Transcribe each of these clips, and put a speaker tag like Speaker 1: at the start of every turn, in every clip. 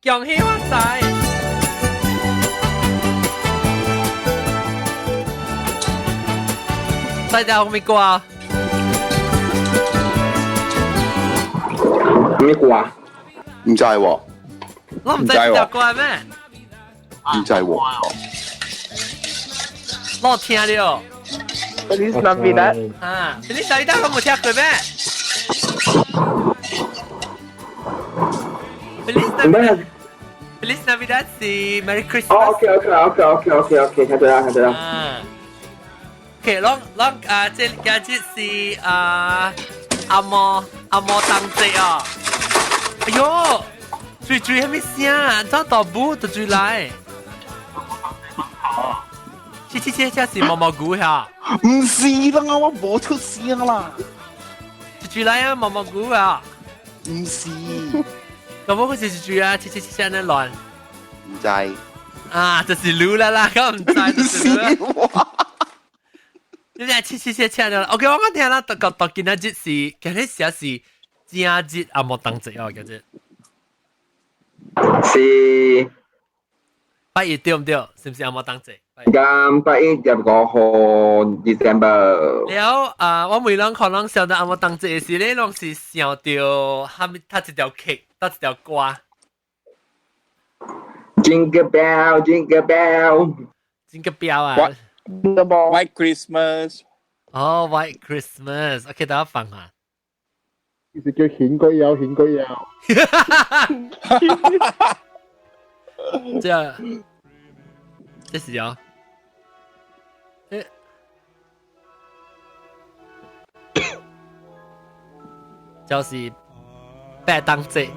Speaker 1: 恭喜發財！大家有咩歌啊？
Speaker 2: 咩歌啊？
Speaker 3: 唔知喎，
Speaker 1: 我唔知呢條歌咩？
Speaker 3: 唔知喎。
Speaker 1: 我聽了。
Speaker 2: Feliz Navidad。
Speaker 1: 啊，Feliz Navidad 我冇聽過咩？Feliz Navidad。Feliz Navidad 是 Merry Christmas。
Speaker 2: 哦，OK，睇到啦。
Speaker 1: 啊，OK，這是阿摩當節啊！哎呦，最係咩聲？走大步就最來。切是毛毛菇呀？
Speaker 3: 唔是啦，我冇出聲啦。
Speaker 1: 最來啊，毛毛菇啊！
Speaker 3: 唔是。
Speaker 1: 咁我好似最啊，切那亂。
Speaker 3: 唔知。
Speaker 1: 啊，就是滷啦，咁唔知就是滷。你哋切啦。OK， 我講聽啦，到今日節是，今日寫是正節啊，冇當節哦，叫做。
Speaker 2: 是
Speaker 1: 8月對唔對？是唔是啊？冇當節？
Speaker 2: 咁8月25號 December。
Speaker 1: 了我每人可能想到啊，冇當節嘅時咧，攏是想到下面他一條 cake，搭一條歌。
Speaker 2: Jingle bell, jingle bell。Jingle
Speaker 1: bell 啊
Speaker 3: White Christmas。
Speaker 1: 哦 ，White Christmas。OK， 等我放下。
Speaker 4: 其實叫顯居友。
Speaker 1: 這是哦。就是白當節。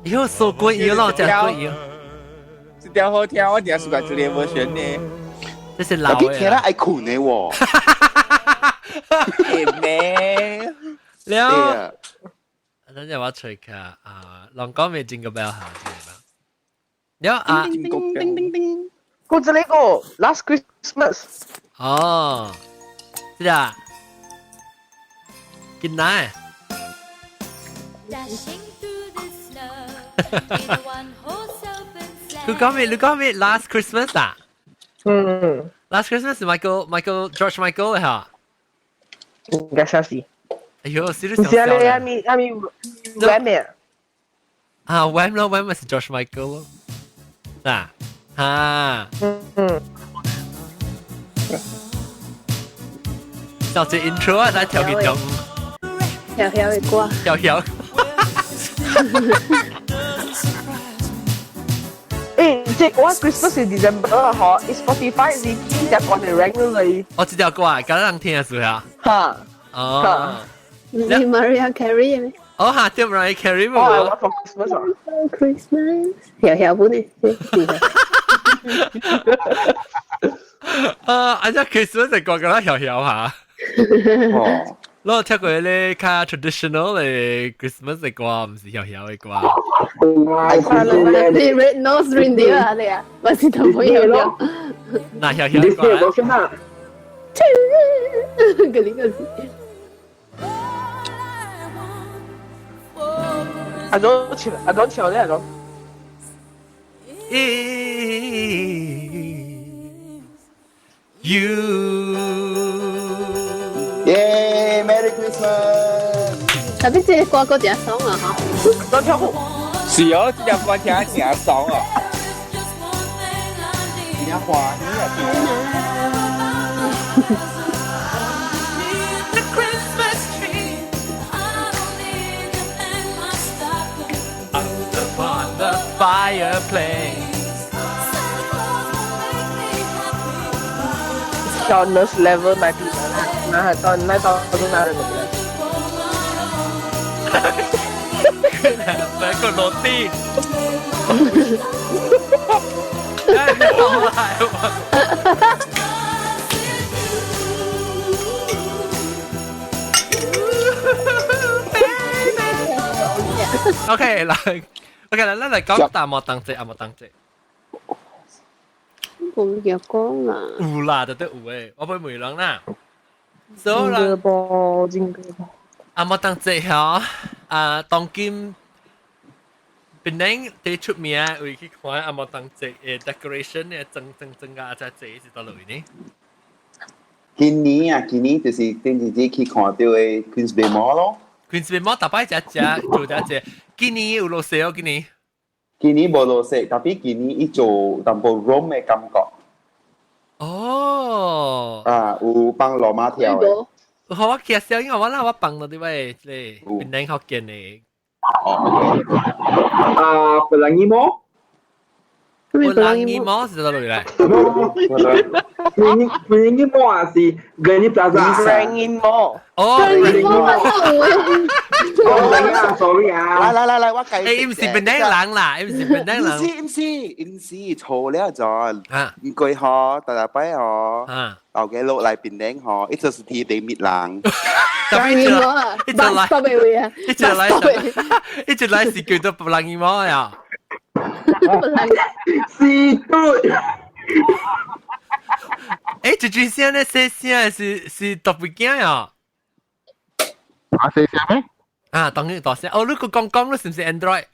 Speaker 1: 以後說過以後，講過以後。
Speaker 3: 這條好聽，我點是把這裡version呢？
Speaker 1: 這是老
Speaker 3: 嘅。聽啦，愛困的喎。咩？
Speaker 1: 了。等陣我吹下龍江未Jingle Bell下了
Speaker 2: 我知呢個 Last Christmas。
Speaker 1: 哦，是啊。見奶。你講咩 Last Christmas 啊？Last Christmas 是 George Michael 嚇。
Speaker 2: 應該是。
Speaker 1: 哎呦，是
Speaker 2: 你想咧，阿咪 Wham
Speaker 1: 啊，Wham 咯 ，Wham 是 George Michael 咯，啊，就這 intro 啊，來跳一跳，
Speaker 5: 跳嘅歌，
Speaker 1: 跳。
Speaker 2: 即係嗰 Christmas 是 December 啊，嗬 ，Spotify 是邊隻歌嚟 rank 嚟？
Speaker 1: 我這條歌啊，今日人聽係啊，
Speaker 2: 嚇，
Speaker 1: 哦。
Speaker 5: 唔係 Mariah Carey 咩？
Speaker 1: 哦嚇，對 Mariah Carey 冇。
Speaker 2: 哦，我 for Christmas 啊。
Speaker 5: Christmas 跳本嚟，
Speaker 1: 啊，只 Christmas 係講緊跳嚇。哦。我聽過咧，較 traditional 嘅 Christmas 嘅歌，唔是跳嘅歌。
Speaker 5: 你 Red Nose Reindeer 啊你啊，我是同朋友跳。
Speaker 1: 嗱跳嘅歌。
Speaker 5: 嗰啲個是。
Speaker 2: 阿總唱咧，阿總。
Speaker 3: 耶 ，Merry Christmas！
Speaker 5: 特別這歌嗰隻爽啊嚇！
Speaker 2: 都跳舞。
Speaker 3: 是哦，這條歌聽挺爽哦。挺歡喜啊！Jonas
Speaker 2: level 99，那到哪裡了？
Speaker 1: 來個落地，哎，好來我。OK，嚟。OK 啦，咱嚟講大摩當節，阿摩當節。
Speaker 5: 冇嘢講啦。
Speaker 1: 有啦，絕對有誒，我陪梅郎啦。
Speaker 2: 所以啦，阿摩當節嗬，
Speaker 1: 當今槟榔最出名，為去看阿莫當隻誒 decoration 嘅整個隻隻是到落呢？
Speaker 3: 今年就是電視機去看到嘅 Queen's Bay Mall 咯。
Speaker 1: Queen's Bay Mall 大擺隻做隻，今年有落雪哦，今年。
Speaker 3: 今年冇落雪，特別今年伊做淡薄 Rome 嘅感覺。
Speaker 1: 哦。
Speaker 3: 啊，有幫羅馬跳嘅。
Speaker 1: 好我介紹，因為我放到啲位咧，槟榔學見嘅。
Speaker 4: Pelangi Mall?
Speaker 1: Pelangi Mall是到落嚟。
Speaker 4: Pelangi Mall 啊，是 Granny Plaza。Pelangi
Speaker 2: Mall。
Speaker 1: 哦
Speaker 5: ，Pelangi Mall
Speaker 4: sorry 啊。
Speaker 3: 來，我計。
Speaker 1: 誒，唔是槟榔人啦，唔是槟榔人。
Speaker 3: 唔是，錯了咗。
Speaker 1: 啊，
Speaker 3: 唔該嗬，大擺嗬。
Speaker 1: 啊。
Speaker 3: 後嘅落嚟槟榔嗬，一就是地滅人。
Speaker 5: Pelangi Mall 啊，一直位啊，
Speaker 1: 一直來是叫做 Pelangi Mall 呀。
Speaker 4: 是對。
Speaker 1: 誒，這句聲咧，寫聲是特別驚呀。
Speaker 4: 啊，寫聲咩？
Speaker 1: 啊，當然大聲。哦，你個講你是唔是 Android？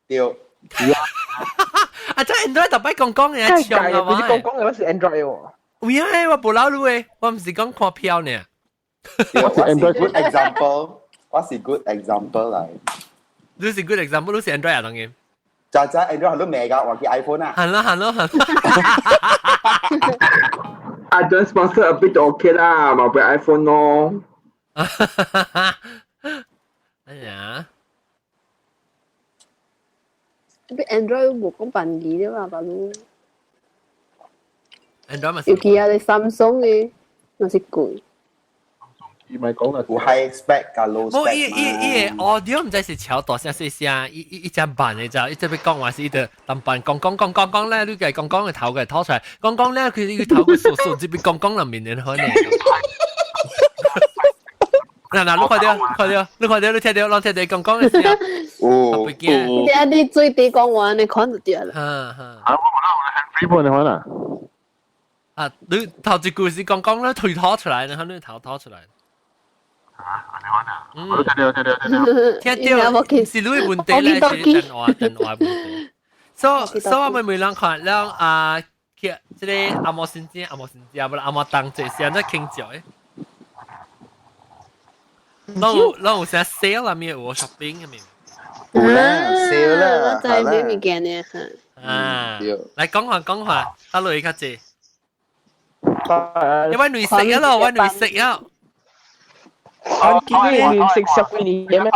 Speaker 3: 對。
Speaker 1: 啊，真 Android 特別講嘅，唱啊嘛。
Speaker 2: 你講嘅嗰是 Android 喎。
Speaker 1: 喂啊，我冇撈路誒，我唔是講看票呢。
Speaker 3: 我是 good example，我是 good example 嚟。
Speaker 1: 你是 good example，你是 Android 啊，當然。
Speaker 3: 就 Android 很多咩㗎，我叫 iPhone 啊。
Speaker 1: 行啦。
Speaker 4: I just sponsor a bit OK 啦，冇俾 iPhone 咯。
Speaker 1: 哎呀，
Speaker 5: 啲 Android 冇講便宜啫嘛，大佬。
Speaker 1: Android 咪是。
Speaker 5: 尤其係你 Samsung 嘅，咪是貴。
Speaker 4: 唔係講啦，
Speaker 3: 有 high spec 加 low
Speaker 1: 冇，
Speaker 3: spec
Speaker 1: 伊 audio 唔知是超大聲細聲，伊隻慢嘅咋，伊隻要講話是伊隻淡慢講咧，你嘅講嘅頭嘅拖出來，講咧佢頭嘅數字比講入面嘅可能。嗱，你快啲，你聽到講嘅聲，特別驚。
Speaker 5: 啲最低講話你看就對啦。
Speaker 4: 啊，我冇啦，我係 free 可能。
Speaker 1: 啊，你頭一句是講咧推拖出來，然後你頭拖出來。
Speaker 4: 聽到。
Speaker 1: 聽到，是你問題咧，是電話問題。所以我咪人看，讓啊，即個阿莫先知，不阿莫當這些人都傾咗誒。讓有些 sale 啊，咪有 shopping 啊，咪。
Speaker 3: 有啦，sale 啦，
Speaker 5: 我知咩物件呢？
Speaker 1: 啊，來講下，打落去較濟。
Speaker 2: 誒，
Speaker 1: 因為你食咗咯，我你食咗。
Speaker 2: 我見你食10幾年嘅咩？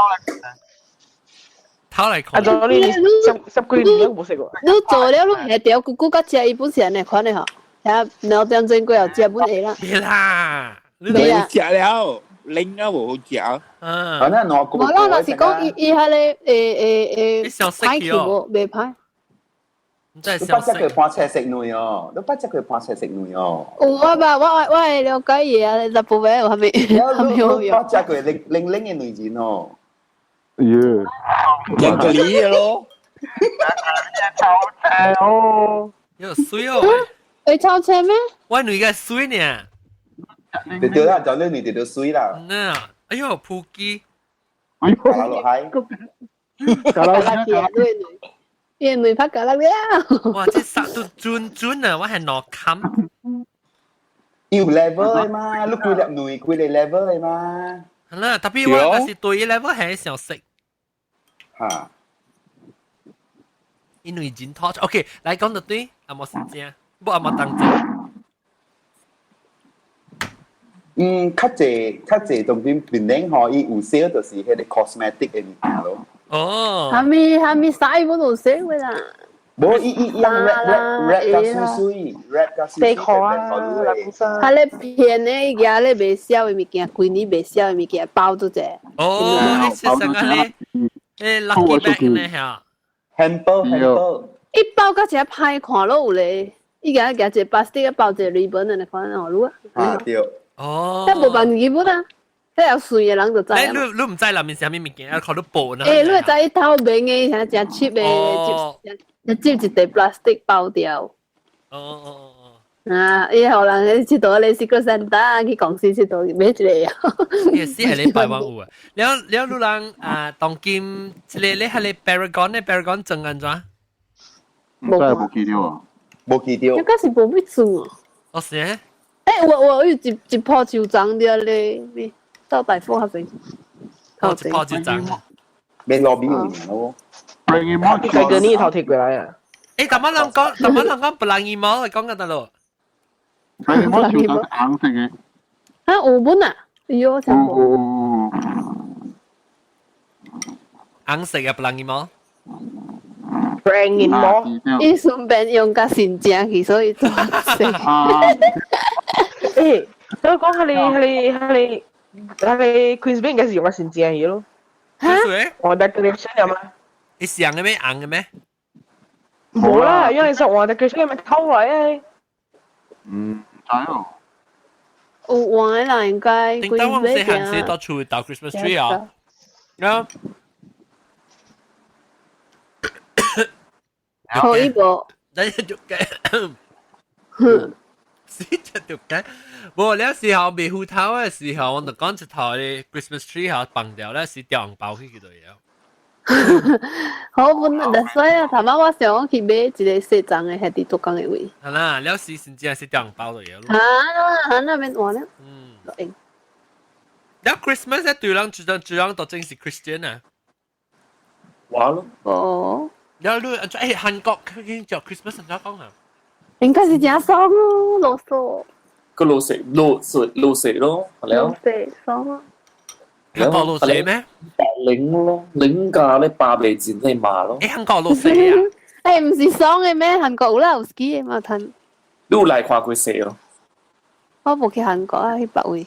Speaker 1: 偷嚟看。
Speaker 2: 啊，仲你10幾年都冇食過。
Speaker 5: 你做了，你下條姑姑甲食伊本是安尼款的吼，遐2點鐘過後食本下啦。
Speaker 1: 別啦，
Speaker 3: 你食了，拎啊無好食。反正我
Speaker 5: 無啦，若是講伊遐咧歹去無袂歹。
Speaker 1: 你不
Speaker 3: 只佢搬車食女哦，你不只佢搬車食女哦。
Speaker 5: 我吧，我係了解嘢啊，你部位我還沒有用。
Speaker 3: 不只佢拎嘅女人哦。
Speaker 4: 耶，
Speaker 3: 人個理嘅咯。
Speaker 4: 炒車哦。
Speaker 1: 有水哦。
Speaker 5: 會超車咩？
Speaker 1: 我女嘅水呢。
Speaker 3: 對啦，就你哋都水啦。
Speaker 1: 那，哎呦，撲機。
Speaker 3: 搞落閪。
Speaker 5: 搞落閪，因為拍搞落了。
Speaker 1: 哇，這殺到轉啊！我係攞冚。
Speaker 3: 要 level 嘅嘛，你攰入女攰你 level 嘅嘛。
Speaker 1: 係啦，特別我是對 level 係想食。
Speaker 3: 嚇。
Speaker 1: 因為真拖出 ，OK，來講就對，阿莫先正，不阿莫當正。
Speaker 3: 較濟當邊邊領可以有 sale 就是迄個 cosmetic 嘅物件咯。
Speaker 1: 哦。
Speaker 5: 還沒曬嗰度寫嘅啦。
Speaker 3: 冇伊 rap 加水，rap 加水。
Speaker 2: 地殼啊，
Speaker 5: 佢咧片咧，而家咧未銷嘅物件，貴年未銷嘅物件包咗隻。
Speaker 1: 哦，你是成個咧，lucky bag 呢嚇。
Speaker 3: hamper。
Speaker 5: 一包甲只歹看咯有咧，伊個夾只 plastic 包只 ribbon 嘅款哦，如啊。
Speaker 3: 啊對。
Speaker 1: 哦。
Speaker 5: 即無辦日本啊，即有水嘅人就知。
Speaker 1: 你唔知裡面係咩物件，看到布呢？
Speaker 5: 你會知透明嘅，係只 cheap 嘅，接一塊 plastic 包掉。
Speaker 1: 哦。
Speaker 5: 啊，以後人去到你 Secret Santa 去公司去到買一個啊。
Speaker 1: 也是係你台灣有啊。了路人啊，當今一個你係你 Paragon 呢 Paragon 正安怎？
Speaker 6: 真係冇記到啊！
Speaker 3: 冇記到
Speaker 5: 應。該是冇乜做啊。
Speaker 1: 哦是誒，
Speaker 5: 我有一鋪就長啲咧，到大富嗰邊。
Speaker 1: 我一泡就爭。
Speaker 3: 咩 lobby 有年咯？
Speaker 6: Bring him on，
Speaker 2: 佢嘅呢套貼過嚟啊！
Speaker 1: 誒，但乜人講不能二毛，你講緊得咯？
Speaker 6: Bring him on 條硬食嘅。
Speaker 5: 啊，澳門啊，哎呦，真好。
Speaker 6: 哦，
Speaker 1: 硬食啊，不能二毛。
Speaker 2: Bring in more，
Speaker 5: 伊順便用個新正去，所以做食。
Speaker 6: 啊，
Speaker 2: 誒，我講係你 Queens Bay 應該是用個新正嘢咯。
Speaker 1: 嚇？
Speaker 2: 我 decoration 有嗎？
Speaker 1: 你上嘅咩？硬嘅咩？
Speaker 2: 冇啦，因為實我 decoration 咪偷嚟啊！
Speaker 6: 唔知喎。
Speaker 5: 有玩啦，應該。
Speaker 1: 頂到我唔識行先到處到 Christmas tree 啊。啊。
Speaker 5: 好一部。
Speaker 1: 等下捉雞。死隻條雞。冇了時候未糊頭嘅時候，我就講一台 Christmas tree 後崩掉咧，是掉紅包去嗰度嘢。
Speaker 5: 好本啊，所以啊，頭晚我想我去買一個細張嘅喺地圖講嘅位。
Speaker 1: 係啦，了時先至係掉紅包度嘢咯。
Speaker 5: 啊，那邊玩咧。
Speaker 1: 嗯。
Speaker 5: 誒，
Speaker 1: 了 Christmas 咧，對人最人都真是 Christian 啊。
Speaker 7: 話咯，
Speaker 5: 哦，
Speaker 1: 了你誒韓國佢已經做 Christmas 唔得講啊。
Speaker 5: 應該是正爽咯，老蘇。
Speaker 7: 個老食咯，係
Speaker 5: 老
Speaker 7: 咯，
Speaker 5: 細爽啊！
Speaker 1: 韓國老死咩？
Speaker 7: 領咯，領價咧八倍錢你買咯，
Speaker 1: 誒韓國老死啊！
Speaker 5: 誒，唔是爽嘅咩？韓國有啦有 ski 嘅嘛，睇。
Speaker 7: 你有嚟看佢食咯，
Speaker 5: 我冇去韓國啊，去北位。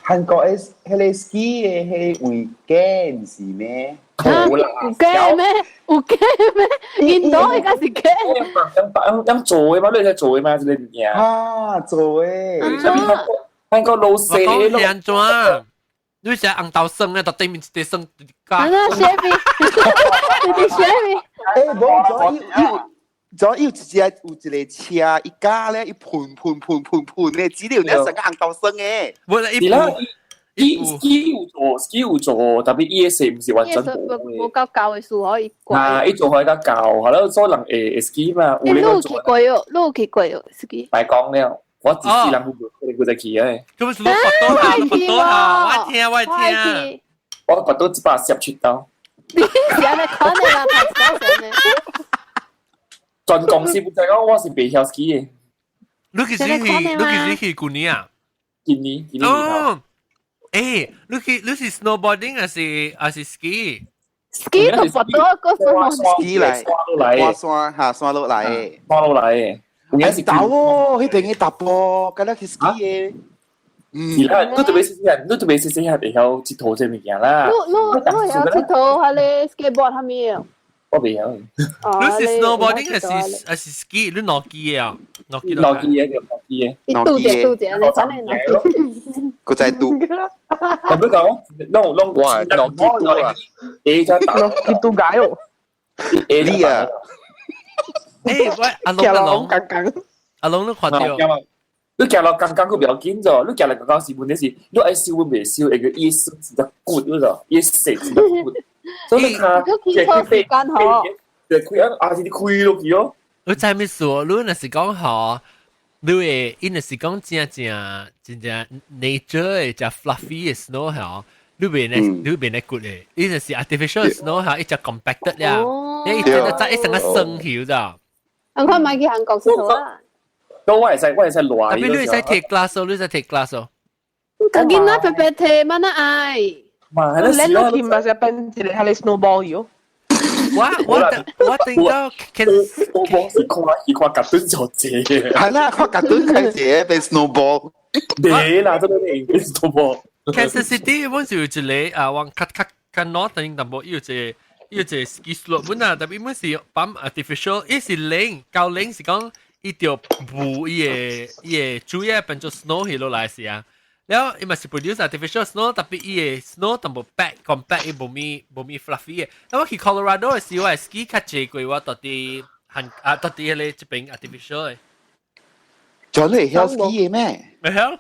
Speaker 3: 韓國嘅迄個 ski 嘅迄個 weekend 是咩？
Speaker 5: 有嘅咩？有嘅咩？印度應該是嘅。
Speaker 7: 咁做嘅嘛，你係做嘅嘛，你唔嘢。
Speaker 3: 啊，做誒，
Speaker 7: 韓國老食
Speaker 1: 我講
Speaker 7: 咯，
Speaker 1: 係怎？你成紅豆生咧，就對面一生
Speaker 5: 啊，
Speaker 1: 加。
Speaker 5: 那雪碧，你啲雪碧。
Speaker 3: 誒，冇咗要直接有一個車一家咧，一盤咧，資料咧成個紅豆生嘅。
Speaker 1: 冇啦，
Speaker 7: 而啦，ski 有做，特別 ES 唔是完整
Speaker 5: 冇夠教嘅數可以過。
Speaker 7: 啊，一做開得教，係咯，所以人會 ski 嘛，有
Speaker 5: 你有
Speaker 7: 呢個做，
Speaker 5: 去過喲？你有去過喲？ski。
Speaker 7: 咪講了，我自私人佢哋去嘅，
Speaker 1: 咁咪做佛多下，佛多下，我聽。
Speaker 7: 我覺得110出刀，
Speaker 5: 你成日看你啦，拍手上咧。
Speaker 7: 全公司唔知講我是袂曉 ski 嘅，
Speaker 1: 你幾時去舊年啊？
Speaker 7: 今年年頭。
Speaker 1: 哦，誒，你是 snowboarding 還是 ski？
Speaker 5: ski 同佛多嗰種
Speaker 3: ski 嚟，滑山嚇，山落嚟嘅。
Speaker 7: 翻落嚟嘅，有陣時
Speaker 3: 豆喎，迄邊嘅搭波，咁樣去 ski 嘅。
Speaker 7: 而家都特別細係會曉佚佗這物件啦。
Speaker 5: 你有佚佗下咧 skateboard 下面啊？
Speaker 7: 我袂曉，
Speaker 1: 你是 snowboarding 還是 ski？你攞機啊？攞機
Speaker 7: 落機嘅就落機嘅。
Speaker 5: 你度隻，你反正攞機。
Speaker 3: 個仔嘟，
Speaker 7: 咁樣講，弄
Speaker 3: 哇落機嘟啊
Speaker 7: ！A 加打
Speaker 2: 佢都解喎，
Speaker 7: A
Speaker 3: 呢啊，
Speaker 1: 誒喂，阿
Speaker 2: 其實
Speaker 1: 龍，
Speaker 2: 緊，
Speaker 1: 阿龍都看到。
Speaker 7: 你行落剛剛佢比較緊咗，你行落剛剛是問題是，你愛燒會未燒，一個意思是得骨嗰度，意思是得骨。所以你看，
Speaker 5: 佢錯時間嗬。
Speaker 7: 對，開啊，是你開落去哦。
Speaker 1: 你知咩事？你若是講好，你會，因若是講真 nature 嘅，真 fluffy 嘅 snow 嗬，你變得骨嘅。因若是 artificial 嘅 snow 嗬，一隻 compacted 啦，你一隻就一成個生曉咋。
Speaker 5: 咁佢買去韓國先好啦。
Speaker 7: 都我係使攞。
Speaker 1: 特別你使 take glass 哦，你使 take glass 哦。
Speaker 5: 咁見啦，白白睇乜啦唉。
Speaker 7: 嘛，
Speaker 2: 你攞劍咪就變成係你 snowball 咗。
Speaker 1: 我定到 can
Speaker 7: 我是看格頓就這嘅，
Speaker 3: 係啦，跨格頓開始變 snowball，
Speaker 7: 你啦，真係你 snowball。Kansas
Speaker 1: City 嗰時有一個往卡 north 定淡薄有一個 ski slope 本啊，特別嗰時綁 artificial，伊是零較零是講伊條布伊個主要變做 snow 起落來時啊。แล้วมัน是 produce artificial snow แต่ปีsnow ต้องบอก pack compact อีบ่มี fluffy 嘅แล้วว่าที่ Colorado สิว่า ski คัดเจกว่าตอนที่หันตอนที่อะไรจะเป็น artificial 嘅
Speaker 3: 咗你 health ski 嘅咩？
Speaker 1: 咪係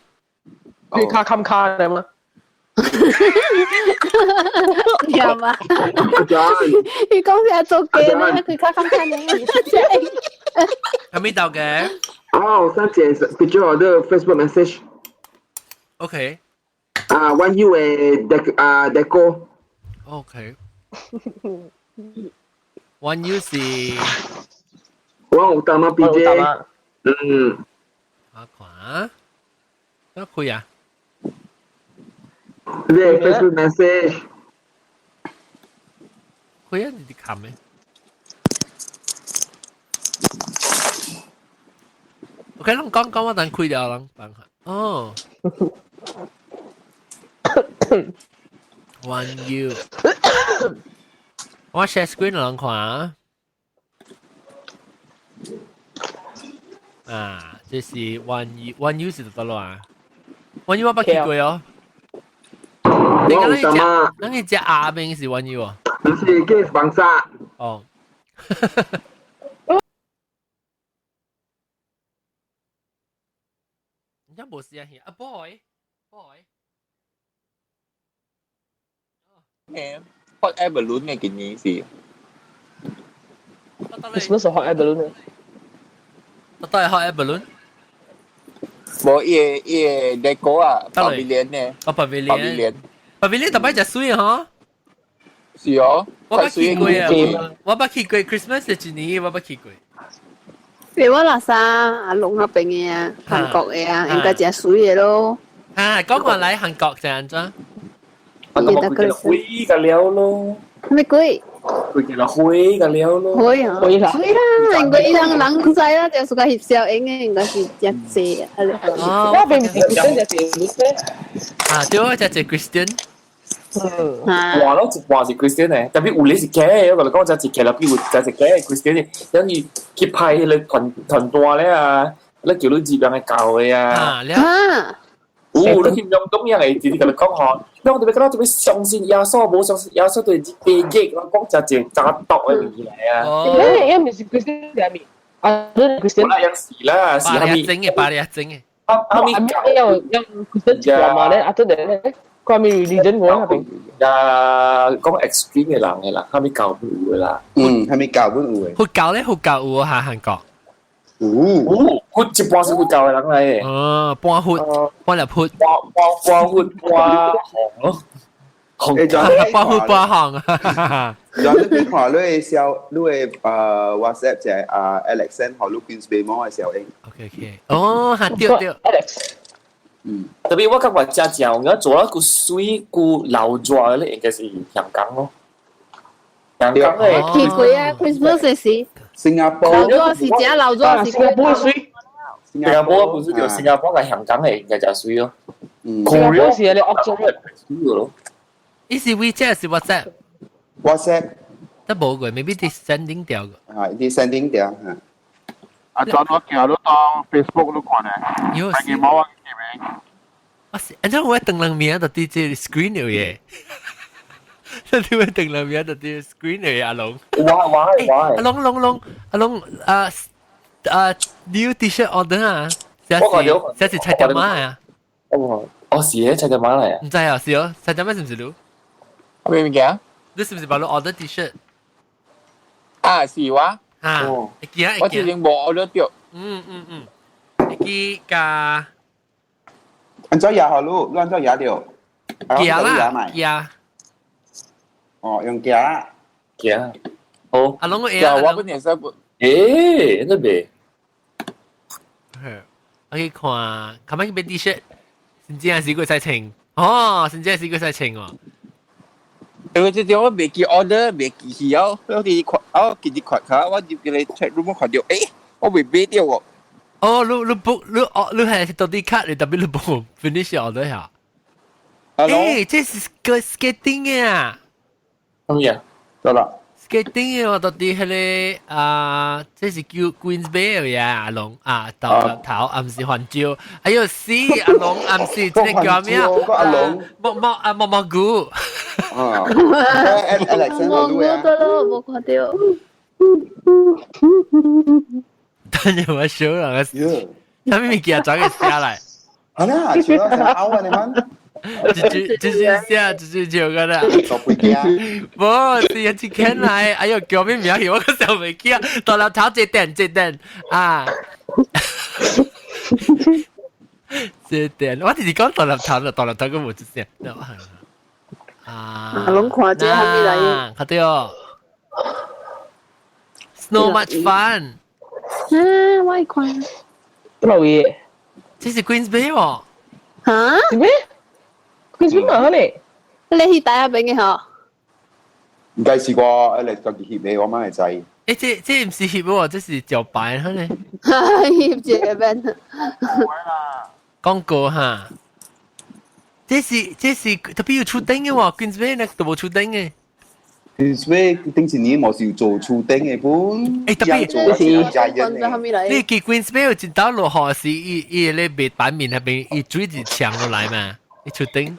Speaker 2: 佢卡冚卡咁啊！
Speaker 5: 有嘛？
Speaker 4: 阿 John，
Speaker 5: 你講成日做嘅咧，佢卡卡你，
Speaker 1: 喺邊度嘅
Speaker 4: 哦，三姐 picture 我的 Facebook message
Speaker 1: ？OK
Speaker 4: ，One U 嘅deco，
Speaker 1: OK。One U 是
Speaker 4: 我有打嘛 PJ，
Speaker 1: 阿款，得佢啊？
Speaker 4: 你 Facebook message，
Speaker 1: 佢啊，你哋冚咩？OK，你講我等開掉啦，等下。哦，One U，我 share screen 兩款啊，這是 One U，One U 是得咯啊，One U 我不見過哦。你
Speaker 4: 我有打嘛，
Speaker 1: 那你只阿明是 One U 啊？
Speaker 4: 唔是嘅防曬，
Speaker 1: 哦。而家冇時間啊 ，boy。hot
Speaker 8: air balloon 嘅件嘢事，
Speaker 2: Christmas 學 air balloon
Speaker 1: 我都係開 air balloon。
Speaker 8: 冇嘢 deco 啊 pavilion 呢
Speaker 1: 我 pavilion 特別就水啊！
Speaker 8: 是哦，
Speaker 1: 我不去過啊！我不去過 Christmas 嘅一年，我不去過。
Speaker 5: 你我拉薩阿龍嗰邊嘅啊，韓國嘅啊，應該就係水嘅咯。
Speaker 1: 啊，講過嚟韓國就係咁。
Speaker 7: 我咁佢嘅灰嘅料咯，
Speaker 5: 咩鬼？
Speaker 7: 佢嘅灰嘅料咯。
Speaker 5: 會啊，會啦，應該人知啦，就係個翕相影嘅，應該是一隻啊。
Speaker 1: 哦，
Speaker 2: 我並唔是 Christian 就係 Muslim。
Speaker 1: 啊，對，我就係 Christian。
Speaker 7: 話咯，一話是 Christian 咧，特別有你是假，我嚟講就係假啦，比如就係假 Christian 咧，等於佢派你團團咧啊，你叫你接人嘅教嘅啊。
Speaker 1: 啊，你
Speaker 5: 啊！
Speaker 7: 你欠用咁樣嚟自己同你講下，因為我哋覺得做咩相信耶穌冇相信耶穌對地極，我講就係詐毒嘅嘢嚟啊！
Speaker 2: 因為是 Christian 嘅面，啊，都係 Christian。
Speaker 7: 有時啦，時
Speaker 1: 巴
Speaker 7: 下
Speaker 1: 黎整嘅，巴黎整嘅。
Speaker 2: 後面有 Christian 情況咧，啊，都係關於 religion 嗰邊。
Speaker 7: 啊，講 extreme 嘅人嘅啦，後面教會嘅啦。
Speaker 3: 係咪教會會？
Speaker 1: 佛教咧，佛教有喺韓國。
Speaker 7: 佢一般是會教嘅人嚟嘅。
Speaker 1: 哦，半佛，半入佛，
Speaker 7: 半行咯，
Speaker 1: 半佛半行啊！
Speaker 3: 然後你看你嘅時候，你嘅WhatsApp 就係Alexander 學 Lucas Bemo 嘅時候咧。
Speaker 1: OK，哦，嚇對。
Speaker 7: 特別我感覺真正，我做一個水個流轉咧，應該是香港咯。香港嘅
Speaker 5: 奇怪啊，Christmas 嘅事，
Speaker 3: 新加坡
Speaker 5: 流咗是只流咗是
Speaker 2: 新加坡水，
Speaker 7: 新加坡本身就新加坡嘅香港嘅應該就水咯。
Speaker 2: 新加坡是你 October
Speaker 7: 水咯。
Speaker 1: 呢是 WeChat 是
Speaker 3: WhatsApp
Speaker 1: 得冇嘅，maybe啲 sending 掉嘅。
Speaker 3: 啲 sending 掉嚇。
Speaker 6: 阿 John 我叫都當 Facebook 都看咧，
Speaker 1: 有
Speaker 6: 係冇啊嘅名。
Speaker 1: อันนั้นว่าตึงลังเมียตัดที่จะสกรีนอยู่เย่นั่นที่ว่าตึงลังเมียตัดที่สกรีนอยู่อาลงอาลงnew t-shirt order อ่ะเสียสิใช้เต็มมาอ่ะ
Speaker 7: 哦是嘅，齊隻馬嚟啊！
Speaker 1: 唔知啊，是哦，ใช้เต็มมา是唔是รู้
Speaker 8: 係咪嘅？
Speaker 1: 你是唔是把你 order t-shirt
Speaker 8: 啊是哇，
Speaker 1: อ่าไอ้กี้ไอ้
Speaker 8: 我之
Speaker 1: กี้
Speaker 8: 前冇 order 掉，
Speaker 1: ไอ้กี้กา
Speaker 3: 按照牙好路，按照牙掉。
Speaker 1: กี啦กี
Speaker 3: 哦，用牙。
Speaker 7: 嘅好，
Speaker 1: อาลงก็เอ๋
Speaker 8: 就我本年收本，
Speaker 7: 誒，真係
Speaker 1: โอเค看คำว่าเป็น t-shirt 甚至係試過晒情哦，甚至係試過晒情哦。
Speaker 8: 因為這啲我未記 order，未記起哦，我哋看，我記啲看下，我入佢哋 check room 看到，誒，我未買掉喎。
Speaker 1: 哦，你 book 你係到啲卡，你特別你 book finish order 下。誒，這是個 skating 嘅啊
Speaker 7: 咁樣。
Speaker 3: 得啦。
Speaker 1: skating 嘅我到啲係咧這是叫 Queens Bay 嘅阿龍啊，頭唔是環礁，還有 C 阿龍唔是即係叫咩啊？
Speaker 3: 阿龍，
Speaker 1: 蘑菇。
Speaker 3: 啊
Speaker 5: 蘑菇得咯，冇看到。
Speaker 1: 等陣我 show 啦，他咪咪叫转个下来，
Speaker 3: 好啦，除咗成歐啊，你們
Speaker 1: 就是下，就是叫个啦。
Speaker 3: 做背機啊，
Speaker 1: 无是一只犬来，哎呦叫咩名？我个时候未记啊，大粒头这等啊。这等，我直讲大粒头了，大粒头个冇出声。啊，
Speaker 5: 拢看这还没来耶。
Speaker 1: 看到哦 ，Snow much fun。
Speaker 5: 啊，我看。
Speaker 2: 不老嘢，
Speaker 1: 这是 Queens Bay 哦。
Speaker 5: 哈？
Speaker 2: 係咩？佢做乜咧？
Speaker 5: 你去大下邊嘅嗬？
Speaker 3: 唔計試過，你個協你我媽係制。
Speaker 1: 诶，这唔是翕喎，这是招牌哈呢。
Speaker 5: 翕住嘅邊。
Speaker 1: 廣告哈。這是特別要出丁嘅喎，Queens Bay 呢都冇出丁嘅。
Speaker 3: 所以頂前年我是做粗丁嘅本，
Speaker 1: 特別
Speaker 3: 做一次家人
Speaker 5: 嚟。
Speaker 1: 你見 Queens Bay 有一道落河是伊咧別版面係邊伊水就搶落來嘛，伊出丁。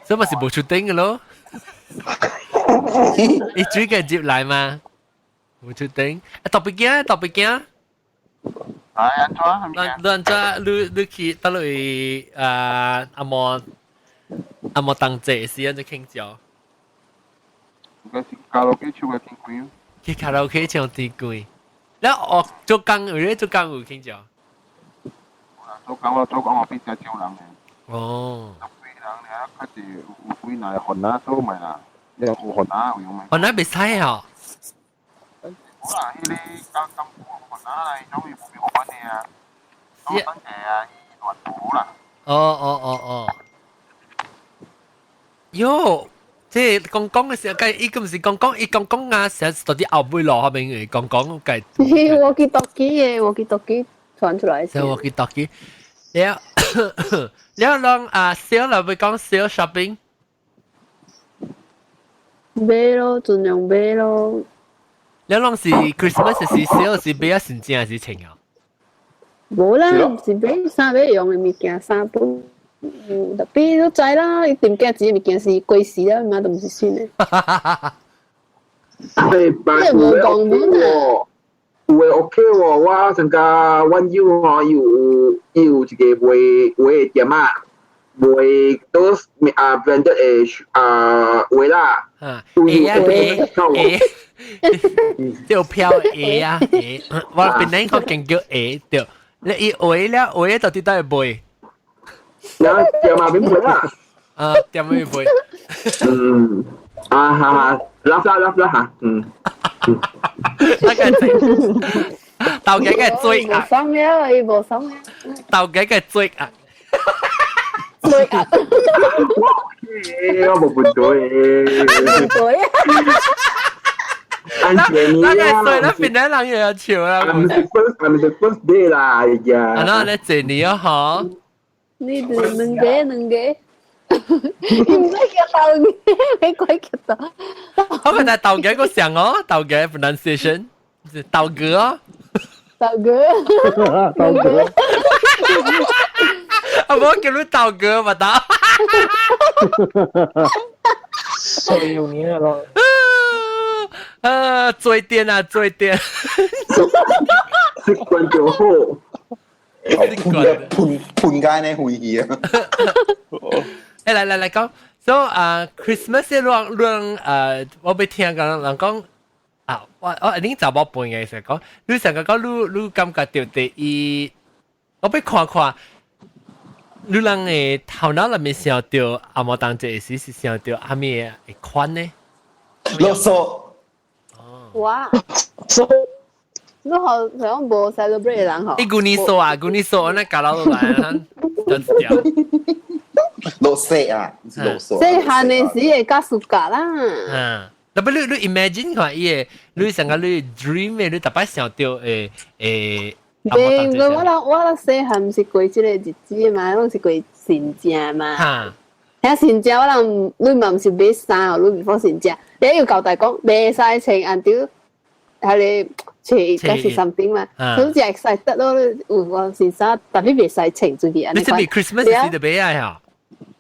Speaker 1: 所以咪是冇出丁嘅咯。伊水嘅接來嘛，冇出丁。特別驚。
Speaker 6: 係安怎？
Speaker 1: 亂咗，你去到去阿莫當謝時，就傾咗。
Speaker 6: 個是卡拉 OK 唱嘅天光。
Speaker 1: 去卡拉 OK 唱天光。แล้วออก做工有咧做工有傾咗。
Speaker 6: 做工我比較少人嘅。
Speaker 1: 哦。
Speaker 6: 特別人咧，佢哋有幾耐寒啊，做咪啦，有寒啊有咪。
Speaker 1: 寒啊未使啊。
Speaker 6: 好啦，呢啲咁寒啊，你中意冇俾我揾你啊？多謝啊，亂好啦。
Speaker 1: 哦。喲，即係講嘅時候，計伊個唔是講啊，成日到啲後背落後邊嘅講計。
Speaker 5: walkie-talkie 傳出來先。
Speaker 1: walkie-talkie，แล้วลองsale เราไป講 sale shopping。
Speaker 5: 買咯，盡量買咯。
Speaker 1: แล้วลอง是 Christmas 是 sale 是買啊現金還是錢啊？
Speaker 5: 冇啦，是買衫買用嘅物件，衫本。特別都知啦，點解自己物件是貴時啦，嘛都唔是算嘅。
Speaker 4: 係冇講本喎，會 OK 喎，我成個灣腰嗬，要一個會點啊，會都branded 會啦。
Speaker 1: 就票 A 啊 A， 我邊啲我見叫 A 對，你一 A 到底都係背。
Speaker 4: 然後點啊邊會啦？
Speaker 1: 點樣背？
Speaker 4: รับ嚇，
Speaker 1: 那個鬥幾個追啊？
Speaker 5: 冇心嘅，冇心嘅。
Speaker 1: 鬥幾個追啊？
Speaker 5: 追啊！
Speaker 4: 我冇半隊。
Speaker 5: 對啊！
Speaker 4: 安全你
Speaker 1: 那個追，那邊啲人又有潮啦。
Speaker 4: I'm the first day 啦，而家。
Speaker 1: 那你謝你啊，嗬？
Speaker 5: 你哋兩個。唔使叫豆嘅，你鬼叫豆。
Speaker 1: 我覺得豆嘅個像哦，豆嘅 pronunciation 是豆哥哦。
Speaker 5: 豆哥。
Speaker 1: 我叫你豆哥嘛得。
Speaker 2: 所以有年咯。
Speaker 1: 追電啊，追電。
Speaker 4: 食慣就好。
Speaker 3: 盤街呢會議啊！
Speaker 1: 嚟講，so Christmas 呢我俾聽講人講我已經就冇半嘅時候講，你成日講你感覺到第一，我俾看，你人嘅頭腦裏面想到阿冇當這時是想到阿咩嘅款呢？
Speaker 3: 囉嗦。
Speaker 5: 哇！都好像冇 celebrate 人嗬。
Speaker 1: 你古尼說，那搞到都來啦，就掉。
Speaker 3: 綠色啊，綠色。
Speaker 5: 即係限你時嘅加暑假啦。
Speaker 1: 特別你 imagine 看伊，你成個你 dream 嘅，你特別想到
Speaker 5: 我細漢唔是過即個日子嘛，我是過聖誕嘛。嚇！聖誕我人你嘛唔是買衫哦，你唔放聖誕，你要交代講買曬穿按照係你。嗰時something嘛，好似係曬得咯。我先生特別別曬情最啲。
Speaker 1: 你係咪 Christmas 時就俾啊？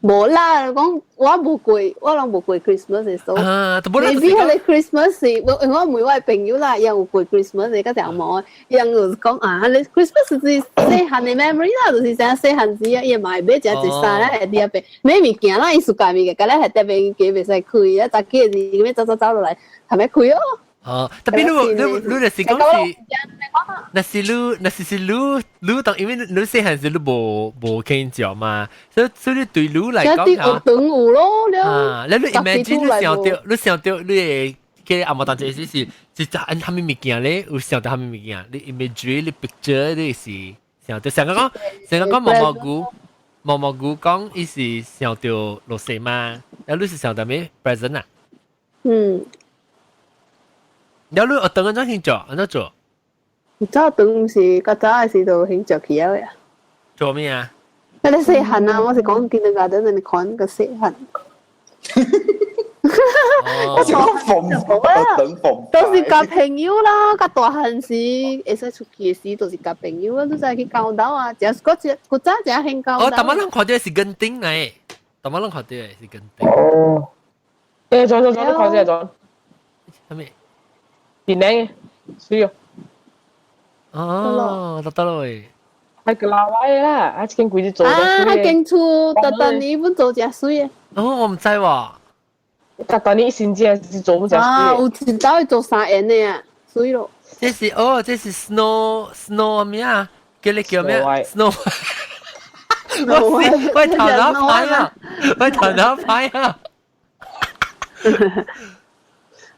Speaker 5: 無啦，講我冇過，我諗冇過 Christmas 嘅數。
Speaker 1: 都冇啦。
Speaker 5: 你知我哋 Christmas，我每位朋友啦，有過 Christmas 嘅，嗰陣冇，人就講啊，你 Christmas 是細漢嘅 memory 啦，就是成細漢時啊，伊買買只一衫啦，係啲啊，買物件啦，伊暑假物嘅，嗰咧係特別幾袂使開啊，早幾日咁樣走落來，係咪開哦？
Speaker 1: 特別你就是講是，那是你當因為你細漢時你冇傾著嘛，所以你對你嚟講
Speaker 5: 嚇，等有咯，
Speaker 1: 你 imagine 你想到你嘅阿媽當陣時是按下面物件咧，有想到下面物件，你 imagery 你 picture 你是想到成個講毛毛菇講，伊是想到落雪嘛，然後你是想到咩 present 啊？然後你學等嗰種慶祝，安怎做？
Speaker 5: 早等是較早嘅時就慶祝起來啊！
Speaker 1: 做咩啊？
Speaker 5: 嗰啲細漢啊，我是講見到家陣你看個細漢。
Speaker 3: 我講逢等逢，
Speaker 5: 都是交朋友啦，甲大漢時會使出去嘅時，都是交朋友啊，都使去交流啊，只個早只興交流。
Speaker 1: 哦，大馬人看到是跟丁嚟，大馬人看到是跟丁。
Speaker 2: 哦，做，你看先做。
Speaker 1: 係咪？
Speaker 2: 電影需要。
Speaker 1: 哦，得啦喂。
Speaker 2: 係個老位啦，啊，間鬼子做。
Speaker 5: 啊，喺間厝特登你本做只水嘅。
Speaker 1: 哦，我唔知喎。
Speaker 2: 特登你先知係做乜只水？
Speaker 5: 啊，有前走去做3年嘅啊，水咯。
Speaker 1: 這是 snow 咩啊？叫你叫咩 ？snow。我頭腦牌啊！我頭腦牌啊！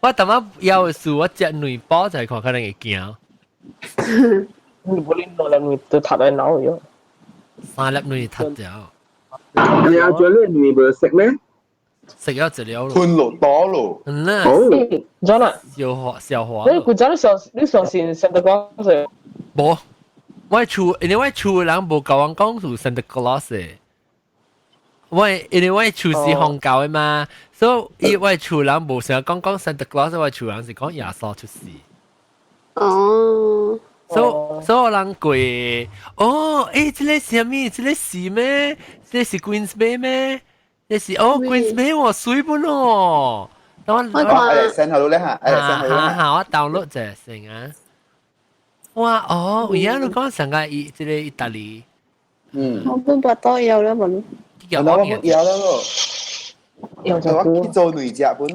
Speaker 1: 我頭媽有時我隻女包就係看可能會驚。
Speaker 2: 你不能攞嚟都塌喺腦咗。
Speaker 1: 3粒女塌掉。
Speaker 4: 你阿姐咧，你唔食咩？
Speaker 1: 食咗治療咯。
Speaker 3: 噴落多咯。
Speaker 1: 嗯
Speaker 4: 好。
Speaker 2: 咗啦。
Speaker 1: 小花。
Speaker 2: 你古早你上線Santa Claus嘅。
Speaker 1: 冇，因為我厝人冇教我講做 Santa Claus 嘅。因為我厝是烘教嘅嘛，所以我厝人冇成日講 Santa Claus，我厝人是講耶穌出世。
Speaker 5: 哦。
Speaker 1: 所以我人過這個是咩？這個是咩？這是 Queens Bay 咩？這是Queens Bay 喎，水本哦。
Speaker 3: 我嚟 send 下咧嚇，
Speaker 1: 我 download 就成啊。哇而家你講成個這個意大利。
Speaker 5: 我本把刀有了冇？
Speaker 3: 有啦咯。我去做女仔本。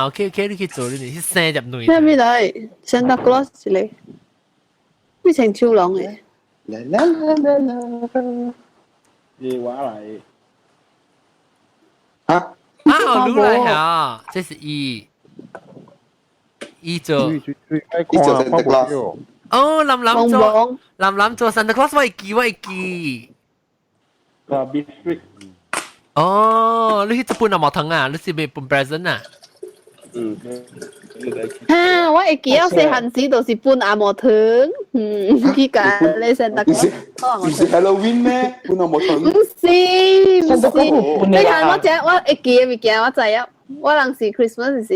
Speaker 1: OK，你去做你去生入女。
Speaker 5: 咩咩嚟？Santa Claus 嚟。咩成超浪嘅？
Speaker 6: 夜話嚟。
Speaker 3: 啊！
Speaker 1: 我錄嚟啊！這是做
Speaker 3: Santa Claus。
Speaker 1: 哦，林做 Santa Claus，我會記。
Speaker 6: Big Street。
Speaker 1: 哦，你去做半毛糖啊？你是咪半 present 啊？
Speaker 5: 我會記我細漢時就是搬阿毛糖，去架你Santa Claus。
Speaker 3: 唔是 Halloween 咩？搬阿毛糖。
Speaker 5: 唔是，你看我會記嘅物件，我知啊。我當時 Christmas 是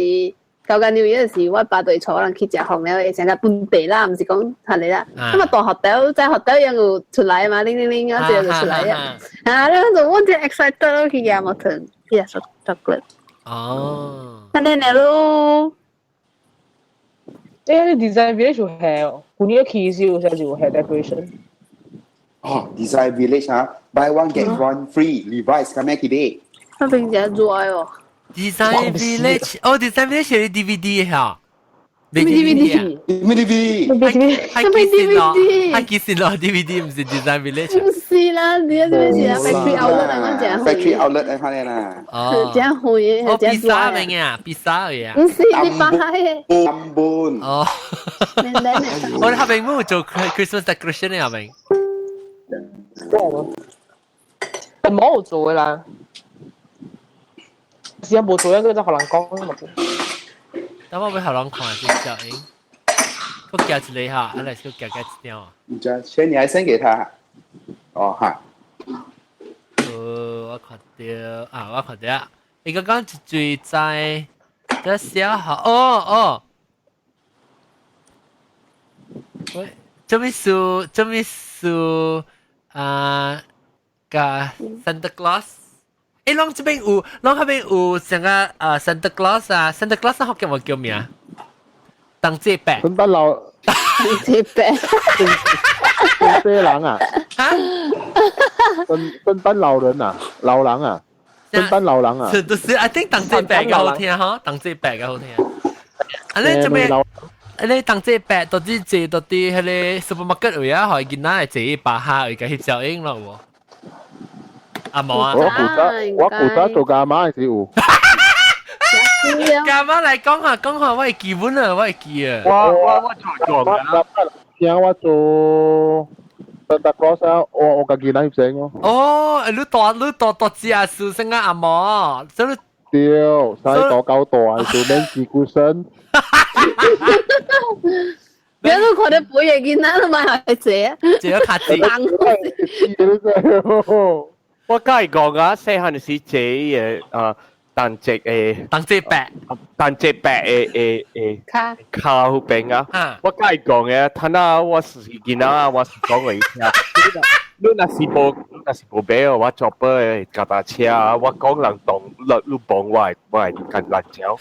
Speaker 5: 舊年 New Year 時，我爸對坐人去食紅了，成日本地啦，唔是講係你啦。咁啊，大學豆在學豆樣有出來嘛，鈴鈴鈴啊，這就出來啊。那就我就 excited 咯，去阿毛糖，去食 chocolate。
Speaker 1: 哦。
Speaker 5: 那你咯？
Speaker 2: 你 design village 有係，舊年去時有時有係 decoration。Design
Speaker 3: village 啊 ，buy one get one free，Levi's 咁樣嘅。
Speaker 5: 我平時做哦。
Speaker 1: Design village，Design village 係 DVD 嚇。
Speaker 5: 咩 DVD？
Speaker 3: 咩 DVD？
Speaker 1: 係幾時攞 DVD 唔是 Design village？
Speaker 5: 唔是啦，你係咩事啊 ？Factory outlet 啊，我講。
Speaker 3: Factory outlet 啊，係啦。
Speaker 1: 哦。
Speaker 5: 這樣會，
Speaker 1: 哦，披薩明啊，披薩嘅啊。
Speaker 5: 唔是你擺嘅。
Speaker 3: 半半。
Speaker 1: 哦。我哋後邊冇做 Christmas decoration 嘅後邊。
Speaker 2: 冇做嘅啦。試下冇做一個就可能講嘛。
Speaker 1: 等我俾後浪看下先，個夾住你下，嚟個夾夾掉啊！
Speaker 3: 唔知，所以你還先給他。哦哈。
Speaker 1: 我看到我看到，你剛剛最在小號喂，做咩事啊？個 Santa Claus。誒，啷這邊有，啷嗰邊有成個Santa Claus 啊，Santa Claus 學叫我叫咩啊？當這白。
Speaker 9: 聖誕老。
Speaker 5: 這白。
Speaker 9: 聖誕郎啊？
Speaker 1: 嚇？
Speaker 9: 聖誕老人啊，老人啊，聖誕老人啊。
Speaker 1: 就是 I think 當這白嘅好聽嗬，當這白嘅好聽。啊，你做咩？你當這白到底坐到底喺你 supermarket 位啊，可以見到係坐巴下而家翕照影咯喎。阿冇啊！
Speaker 9: 我負責做㗎媽嘅時候。
Speaker 1: 家媽嚟講下，我係記本啊，我係記啊。
Speaker 9: 我做㗎。聽我做 Santa Claus 啊，我家己嚟寫咯。
Speaker 1: 哦，你多知啊，數聲啊，阿冇，所以
Speaker 9: 對，使多夠大，做咩事故身？
Speaker 5: 你都覺得每日見到都買下借，
Speaker 1: 借咗卡紙。
Speaker 8: 我梗係講啊，細漢時借誒當隻白卡好平啊！我梗係講嘅，睇下我是見啊，我是講嘅意思啊。你那是無俾我做杯腳踏車啊！我講人動，你幫我係跟辣椒。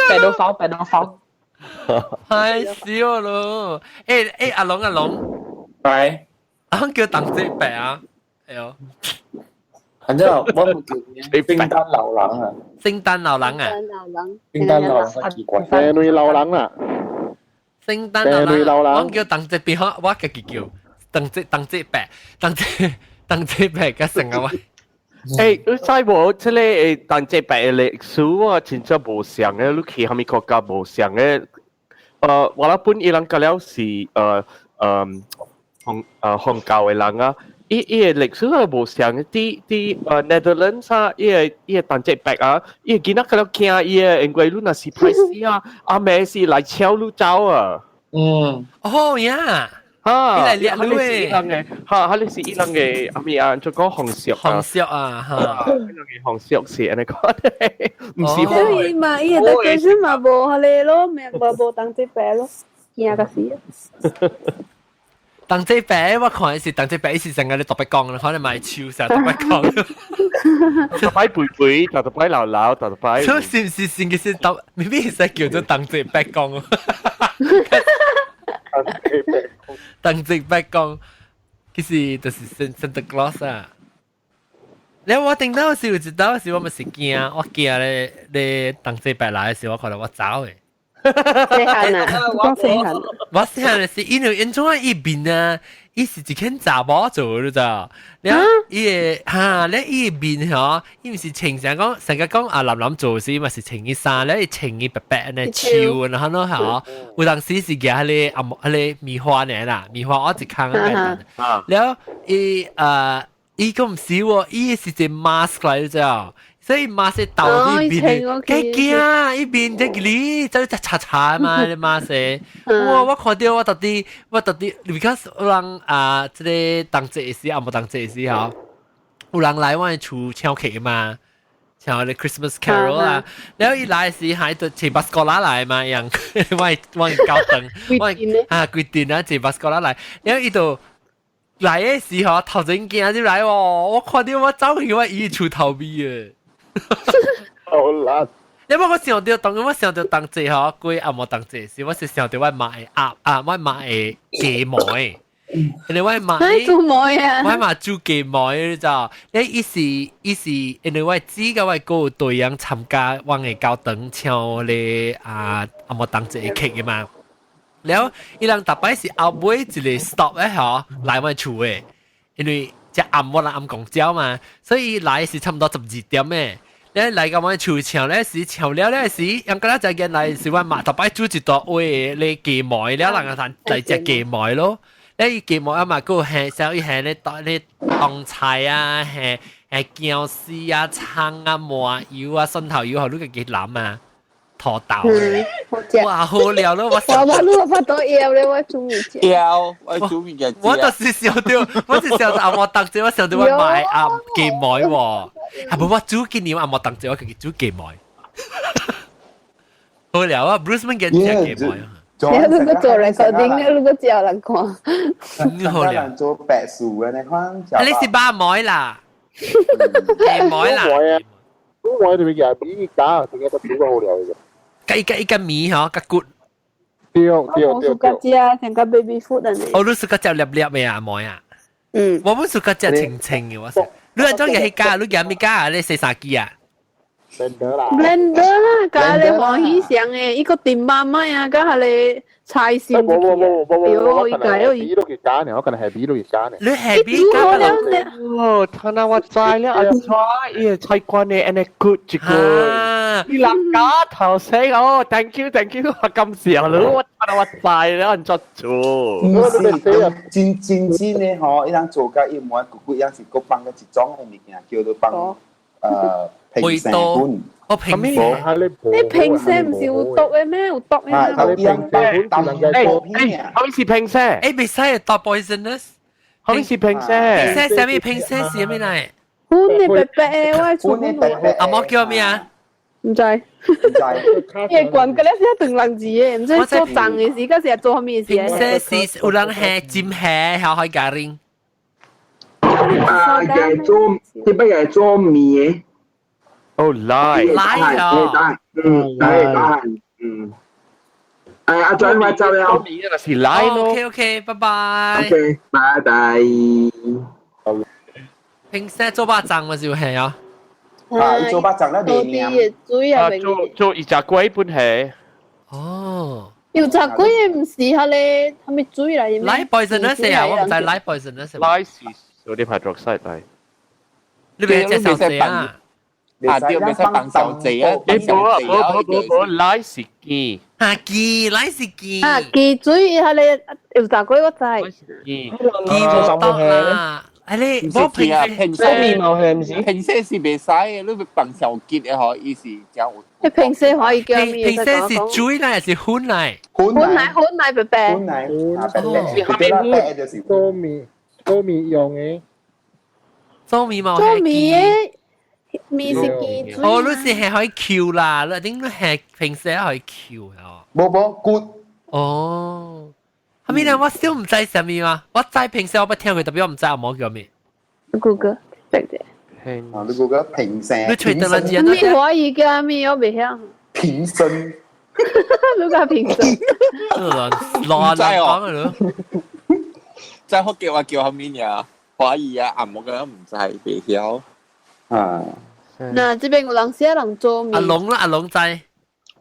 Speaker 2: 白到爽，白到爽。
Speaker 1: 太笑咯！誒，阿龍，
Speaker 7: 係，
Speaker 1: 阿叫當隻白啊，係哦。
Speaker 7: 反正我唔叫聖誕老人啊。
Speaker 1: 聖誕老人啊。
Speaker 7: 聖誕老人好奇怪。
Speaker 9: 聖誕老人啊。
Speaker 1: 聖誕老人，我叫當隻白，我自己叫當隻白，當隻白嘅成啊喂。
Speaker 8: 你知無？即個當隻白嘅歷史我真正無像嘅，你去蝦米國家無像嘅？我哋本伊朗個了是漢教嘅人啊。伊個歷史係無像嘅，啲Netherlands 啊，伊個當隻白啊，伊見到佢都驚伊個，因為你若是歹死啊，阿妹是來搶你走啊。
Speaker 1: 哦呀，
Speaker 8: 哈，
Speaker 1: 你嚟掠你
Speaker 8: 嘅，哈，你是伊朗嘅，阿咪啊，就講紅石
Speaker 1: 啊，哈，
Speaker 8: 紅石是安尼講，唔是
Speaker 5: 所以嘛，伊個本身嘛無係你咯，咪無當隻白咯，驚個死。
Speaker 1: 當這白我看是當這白是成個你特別講，可能買超成特別講。
Speaker 8: 特別肥肥，特別老老，特別。
Speaker 1: 所以是唔是先嘅先當，未必係叫做當這白講。當這白講，其實就是 Santa Claus 啊。你我聽到時候知道時我咪是驚，我驚你當這白來嘅時候，我可能我走嘅。
Speaker 5: 細漢啊，
Speaker 1: 我細漢是因為因種啊，伊邊啊，伊是一間查某做你知道？然後伊個咧伊個面嗬，伊唔是穿成講成個講啊男男做時，咪是穿伊衫咧，伊穿伊白白咧超，然後呢嗬，有當時是嘅迄個迄個棉花呢啦，棉花我一坑啊，然後伊個唔是喎，伊是隻 mask 嚟你知道？所以馬से倒呢邊，幾驚啊！呢邊即係你真係擦擦嘛，你馬से。我看到我特啲，because 有人即係當節時啊，冇當節時嗬，有人來我哋厝唱 K 嘛，唱啲 Christmas Carol 啊。然後一來時喺度坐巴士過來嘛，樣我高登，我規定啊坐巴士過來，然後伊度。來嘅時候頭先驚就來喎，我看到我走去我伊厝頭邊啊！
Speaker 9: 好難。
Speaker 1: 因為我想到當節嗬，佢阿冇當節時，我是想到我買我買雞毛誒，因為我買
Speaker 5: 做咩啊？
Speaker 1: 我買煮雞毛你知道？因為伊是因為我知個我個隊樣參加我嘅高等唱咧阿冇當節劇嘅嘛。然後伊人特別是後尾一個 stop 咧嗬，來我厝誒，因為只暗我暗公交嘛，所以來是差唔多12點誒。咧嚟個我厝唱咧時唱了咧時，人家就見來是我媽特別煮一道粿咧雞毛，了人個攤嚟隻雞毛咯。咧雞毛啊嘛，嗰個係稍微係咧當菜啊，係薑絲啊、蔥啊、麻油啊、蒜頭油，好多個幾攬啊。土豆，哇，好料咯！我
Speaker 5: 發到腰咧，我中意食。
Speaker 8: 腰，我中意食。
Speaker 1: 我就是想到，阿莫當姐，我想到我買雞毛喎，係咪我煮幾年阿莫當姐，我佢煮雞毛。好料啊 ！Bruce 乜嘢食雞毛啊？
Speaker 5: 你如果做 recording， 你如果叫人看，
Speaker 1: 好了。
Speaker 3: 人做白薯嘅，你看。
Speaker 1: 你是八妹啦，妹啦。
Speaker 9: 我哋咪又係邊假，點解得幾個好料嘅？
Speaker 1: 一個米嗬，個骨。
Speaker 5: 我สุก食成個 baby food 啊你。
Speaker 1: 我都是個隻粒粒嘅啊妹啊。我們是個隻清清嘅，我說。你係裝嘢加，你加咩加？你洗衫機啊
Speaker 9: ？blender 啦。
Speaker 5: blender 啦，加你歡喜上嘅，一個電媽媽啊，加下你菜線。
Speaker 9: 我可能係比都越加呢，我可能係比都越加呢。
Speaker 1: 你係比加
Speaker 8: 哦，他那我知了，我猜，耶，菜乾嘅，and good 一個。你諗假頭死哦 ，thank you，我咁時候咯，我知了，你作做。
Speaker 3: 唔是，真咧嗬，一人做嘅一模骨一樣是個幫嘅一種嘅物件，叫做幫平成本。
Speaker 1: 我平時
Speaker 5: 你平時唔是有毒嘅咩？有毒嘅咩？
Speaker 3: 係平時當嘅做片啊。
Speaker 8: 好似平時，
Speaker 1: 誒，未使係 top poisonous。
Speaker 8: 好似平時，
Speaker 1: 平時係咩？平時係咩嚟？
Speaker 5: 款你白白嘅，我做咩？
Speaker 1: 阿媽叫咩啊？
Speaker 5: 唔知。嘢慣嘅咧，先斷人字嘅，唔知做賺嘅事，嗰時係做咩事？
Speaker 1: 平時是有人係尖係，後開家人。
Speaker 4: 又係做，啲乜嘢係做麵嘅？
Speaker 8: 哦，奶
Speaker 1: 啊！
Speaker 4: 阿俊話就有
Speaker 8: 麵啊，是奶咯。
Speaker 1: OK，拜拜。
Speaker 4: OK，拜拜。
Speaker 1: 平時做巴掌咪就係啊。
Speaker 3: 做巴掌啦，你
Speaker 5: 嘅水啊，
Speaker 8: 做一隻龜本係。
Speaker 1: 哦。
Speaker 5: 要隻龜唔試下咧，係咪水嚟嘅咩？
Speaker 1: 奶 poisonous 啊，我唔知奶 poisonous。
Speaker 8: 奶是有啲hydroxide嚟。
Speaker 1: 你咪隻手寫啊？
Speaker 3: 啊，對，未使放手指啊！
Speaker 8: 冇，奶是雞。
Speaker 1: 啊，雞，奶是雞。
Speaker 5: 啊，雞水下咧，要隻龜我知。
Speaker 8: 雞
Speaker 1: 冇得啦。係你我平時
Speaker 2: 面冇係唔是？
Speaker 6: 平時是未使嘅，你放手結嘅可以是講。
Speaker 5: 你平時可以叫咩？
Speaker 1: 平時是水奶還是寬奶？
Speaker 5: 寬奶白白。
Speaker 3: 寬奶，
Speaker 9: 多米用嘅。
Speaker 1: 做米冇。
Speaker 5: 做米嘅。面是雞水。
Speaker 1: 哦，你是可以翹啦，你點解係平時可以翹啊？
Speaker 3: 冇骨。
Speaker 1: 哦，係咪咧？我少唔知什麼啊？我知平時我不聽佢，特別我唔知阿媽叫咩。
Speaker 5: Google，對對。
Speaker 3: 你 Google 平聲。
Speaker 1: 你隨得人知啊？
Speaker 5: 咩華語叫咩？我未曉。
Speaker 3: 平聲。
Speaker 5: 你講平聲。
Speaker 1: 亂講嘅咯。
Speaker 6: 即係福建話叫後面呀，華語啊，阿媽嘅唔知未曉。
Speaker 3: 啊。
Speaker 5: 嗱，這邊有人寫人做面。
Speaker 1: 阿龍啦，阿龍仔。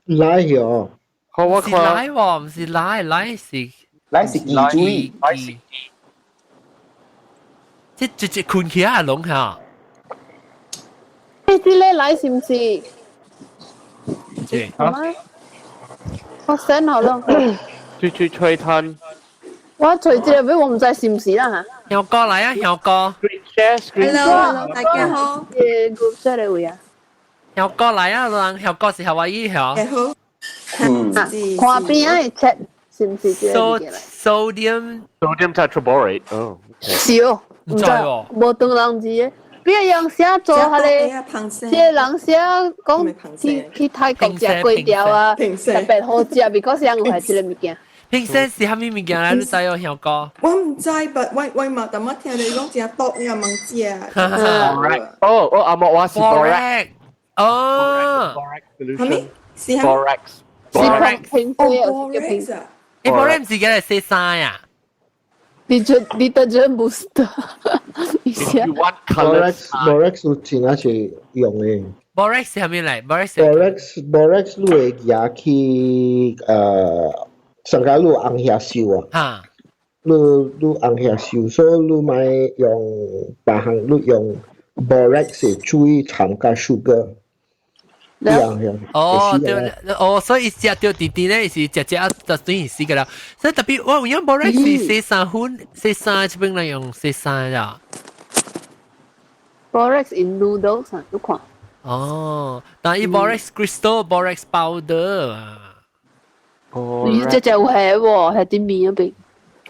Speaker 9: 奶油。
Speaker 1: 唔是奶喎，唔是奶，奶是
Speaker 3: 雞水。
Speaker 1: 即直接困起阿龍嚇。
Speaker 5: 呢啲咧奶是唔是？我醒好咯。
Speaker 8: 吹吞。
Speaker 5: 我隨之嚟俾我唔知是唔是啦嚇。
Speaker 1: 有哥嚟啊，有哥。
Speaker 10: Hello， 大家好。
Speaker 5: group chat 嚟會啊。
Speaker 1: 有哥嚟啊，人有哥是夏威夷嚇。
Speaker 10: 你好。
Speaker 5: 看邊啊 check 是唔是
Speaker 1: ？sodium
Speaker 8: tetraborate。哦。
Speaker 5: 少。唔知喎。冇當人字嘅。邊個人寫做下咧？即係人寫講去泰國食粿條啊，特別好食，because 人係這個物件。
Speaker 1: 平時是蝦米物件咧？你知有曉過？
Speaker 10: 我唔知，喂嘛，咁啊聽你講食多，你又問食。
Speaker 8: 哦，阿莫話是 borax。
Speaker 1: 哦。
Speaker 10: 係咪？是
Speaker 8: borax。
Speaker 5: 是平時有嘅平時。
Speaker 1: 你 borax 自己嚟寫晒啊？detergent
Speaker 5: booster。borax
Speaker 9: 有錢啊是用嘅。
Speaker 1: borax 係蝦米嚟
Speaker 9: ？borax 你會拿去上加你紅下燒啊。
Speaker 1: 嚇。
Speaker 9: 你紅下燒，所以你咪用白行，你用 borax 係水摻加 sugar。
Speaker 1: 哦，對，哦，所以食到弟弟咧是食就等於是噶啦。所以特別我用 borax 是寫三款，寫三這邊嚟用寫三呀。
Speaker 5: borax in noodles 啊，都看。
Speaker 1: 哦，但係 borax crystal、borax powder 啊。
Speaker 5: 哦。你只有係喎，係啲面嗰邊。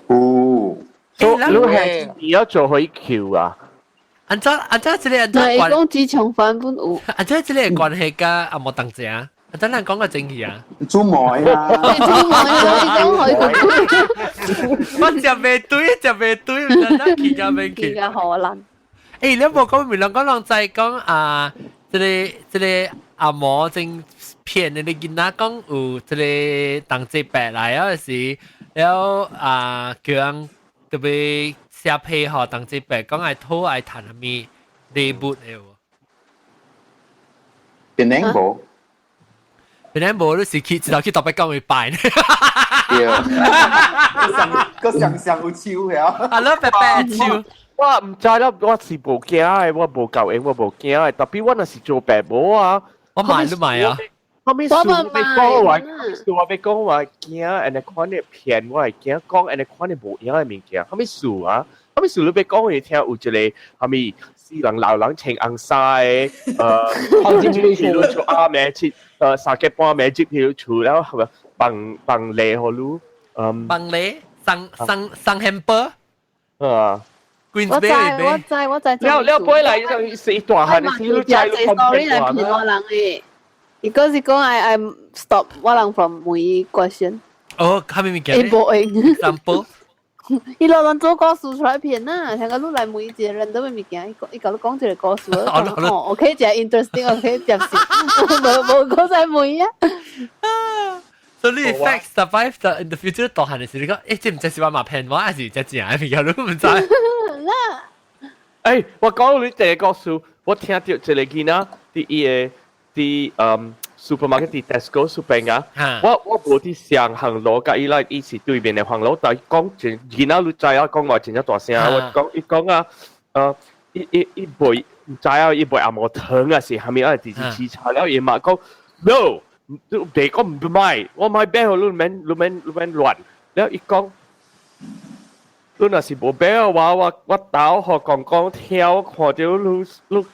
Speaker 3: 哦。
Speaker 8: 你係而家做可以翹啊？
Speaker 1: 按照這裡
Speaker 5: 關係講自從版本有。
Speaker 1: 按照這裡關係㗎，阿莫當姐啊，真係講個正義啊！
Speaker 3: 做梅啊！
Speaker 5: 做梅咯，你講佢個
Speaker 1: 我就未對，唔得得企㗎未企。
Speaker 5: 嘅可能。
Speaker 1: 誒，你有冇講明兩個人就係講啊？即個阿嬷正騙你哋見啦，講有即個同志白嚟嗰時，แล้ว叫人特別寫配合同志白講係拖係談係咪離譜嘅喎？
Speaker 3: 變靚冇？
Speaker 1: 變靚冇都是去直頭去特別講會拜呢。
Speaker 3: 對，個上有超嘅。
Speaker 1: 啊，攞白白超。
Speaker 8: 我唔知啦，我是無驚嘅，我無夠應，我無驚嘅。特別我若是做白無啊，
Speaker 1: 我買都買啊。
Speaker 8: 後面數要講話，數話要講話驚，人哋看你騙我係驚，講人哋看你無影嘅物件。後面數啊，後面數你要講你聽有一個後面四人老人穿紅衫嘅，放進去去到做阿妹去三個半妹去到厝แล้ว係咪bằng lệ hồ lu
Speaker 1: bằng lệ sang hamper
Speaker 5: 我知，
Speaker 8: 了杯嚟死大漢，你要ใจลูกคนเป็นตัวมั้ย
Speaker 5: 我人誒，如果是講I stop 我人 from 每 question。
Speaker 1: 哦，係咪咪嘅？
Speaker 5: 你冇應
Speaker 1: example。
Speaker 5: 伊老人做故事出來騙啊！聽講你來每一個人都會物件，伊甲你講一個故事，哦，OK，就 interesting，OK，接受，冇講晒每啊。
Speaker 1: So 你 fact survive the in the future 大漢嘅時，你講誒，即唔即是話罵騙我，還是即正嘅？而家都唔知。
Speaker 8: 誒，我講你第一個數，我聽到一個囡仔，啲supermarket 啲 Tesco super 啊，我無啲上行路，甲伊拉伊是對面嘅行路，但係講真，囡仔你知啊，講話真係大聲，我講伊講啊，伊背唔知啊，伊背阿毛糖啊，是後面啊，電視查了伊嘛講 no。你講唔買，我買俾佢，你免亂。แล้วอีก講，你若是無俾嘅話，我倒學講跳，看到你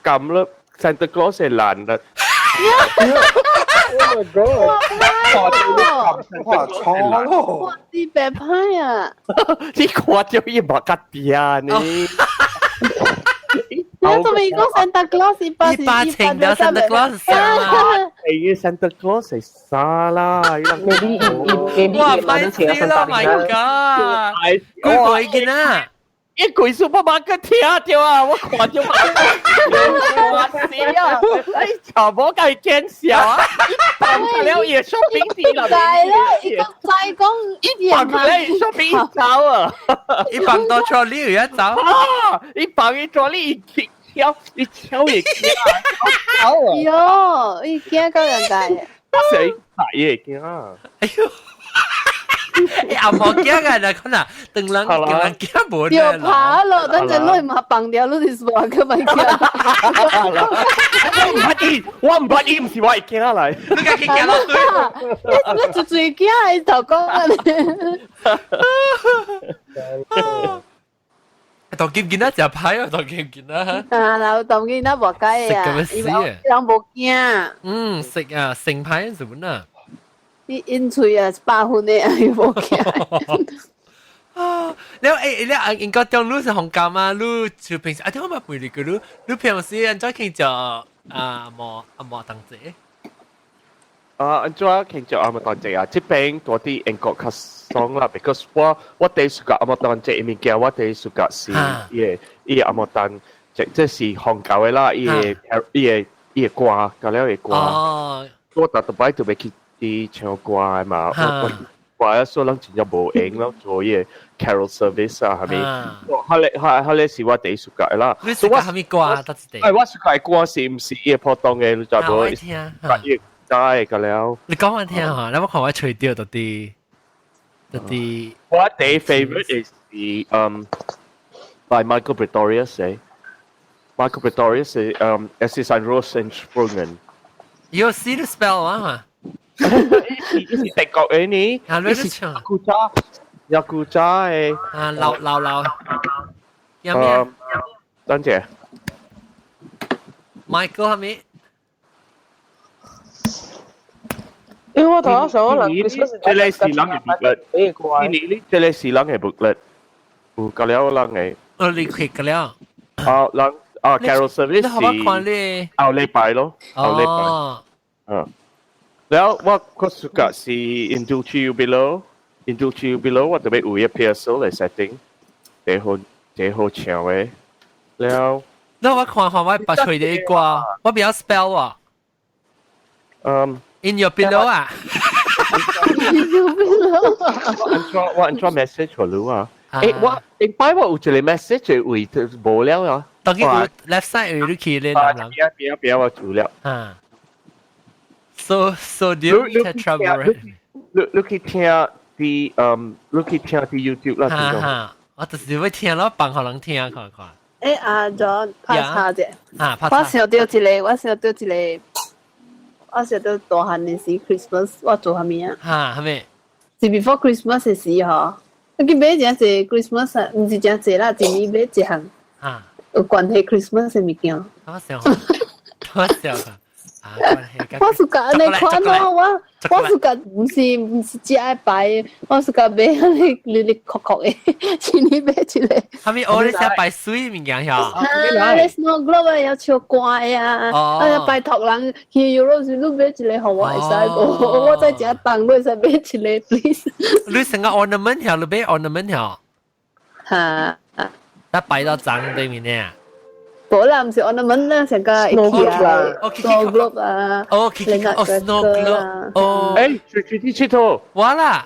Speaker 8: 撳了 Santa Claus 係爛的。Oh my god！
Speaker 3: 哇，錯咯！
Speaker 5: 哇，啲白派啊！
Speaker 8: 你看到伊冇甲掂呢？
Speaker 5: 你做咩講 Santa Claus
Speaker 1: 八情了 Santa Claus
Speaker 8: 係 Santa Claus 係沙啦，
Speaker 1: 哇，咪死啦 ！My God！佢鬼見啊！
Speaker 8: 一句 supermarket 聽到啊，我看到我死啊！你查某計見笑啊！放了也說平地了，
Speaker 5: 係咯，一個再講一
Speaker 8: 放了也說平走啊！
Speaker 1: 一放到錯呢有一走
Speaker 8: 啊！一放一錯你一跳也驚啊！
Speaker 5: 喲，伊驚到人家，
Speaker 8: 誰大也驚啊！
Speaker 1: 哎呦！阿毛驚啊！嗱，可能等人驚冇
Speaker 5: 咧。又怕咯，等陣你唔放掉，你是話佢咪驚？
Speaker 8: 我唔怕伊，唔是我會驚嚟。
Speaker 1: 你家己驚咯？
Speaker 5: 你最最驚係頭講啊！
Speaker 1: 當見見得就派啊！當見見啦。
Speaker 5: 啊，嗱，當見得冇計啊！
Speaker 1: 食咁死啊！
Speaker 5: 人冇驚。
Speaker 1: 食啊，成派係乜啊？
Speaker 5: 啲煙吹啊，8分嘅係冇驚。
Speaker 1: 啊！你應該當你是紅金啊！你就平時點解唔陪你個你平時安怎傾就阿莫同志？
Speaker 8: 安怎傾就阿莫同志啊？這邊多啲英國較爽啦 ，because 我第一暑假阿莫同志物件，我第一暑假是伊阿莫同即是紅教嘅啦，伊個歌，教了個歌。我特別特別去。啲唱歌嘛，我歌所以人真係無用咯，做嘢 carol service 啊，係咪？後來是我第一暑假啦。
Speaker 1: 你暑假係咪歌？得一
Speaker 8: 我暑假歌是唔是嘢普通嘅？你就冇
Speaker 1: 聽，
Speaker 8: 知個了。
Speaker 1: 你講我聽下，我看我吹掉到啲。
Speaker 8: 我第一 favorite is by Michael Pretorius Michael Pretorius Es ist ein Rose entsprungen。
Speaker 1: 有 see the spell 啊？
Speaker 8: 伊是德國嘅呢，伊是雅古扎嘅。
Speaker 1: 啊，老，有咩？
Speaker 8: 等陣
Speaker 1: ，Michael 係咪？
Speaker 2: 因為我頭先想
Speaker 8: 這裡是人嘅 booklet，呢這裡是人嘅 booklet，有個了人嘅。
Speaker 1: 你開個了？
Speaker 8: 人Carol Service 是後禮拜咯，後禮拜。แล้วว่าก็สุกะสี into chill below ว่าจะไปอุ่ยเพียร์โซเลย setting เดี๋ยวเฉียวเว้ยแล้ว
Speaker 1: 我看我把吹的一挂，我比较 spell 啊。In your below 啊。
Speaker 8: 我安裝 message 我รู้啊。我擺我有一個 message 會無聊啊。
Speaker 1: 當然有 left side 有你去咧，
Speaker 8: 邊我有了。
Speaker 1: So do you trouble？
Speaker 8: 你去聽啲 YouTube 啦。
Speaker 1: 我就是會聽咯，幫好人聽看看。
Speaker 5: 阿 John 拍叉啫。我想到一個，我想到大漢嘅時 Christmas， 我做下面啊？
Speaker 1: 係咪？
Speaker 5: 是 before Christmas 嘅時嗬，你去買一隻 Christmas， 唔是真濟啦，一年買一項。有關係 Christmas 嘅物件。
Speaker 1: 我想
Speaker 5: 我是講你看咯，我是講唔是只愛擺，我是講買你確嘅，一年買一個。
Speaker 1: 係咪我哋想擺水物件呀？
Speaker 5: 你 snow globe 要唱歌呀，我要拜託人去 Euro 時，你買一個互我會使無？我在這等，你會使買一個 please。
Speaker 1: 你成個 ornament 條，你買 ornament 條。
Speaker 5: 嚇！
Speaker 1: 得擺到盞對面咧。
Speaker 5: 冇啦，唔是 ornament 啦，成個 snow globe 啊，snow
Speaker 1: globe，
Speaker 8: 去佚佗，
Speaker 1: 我啦，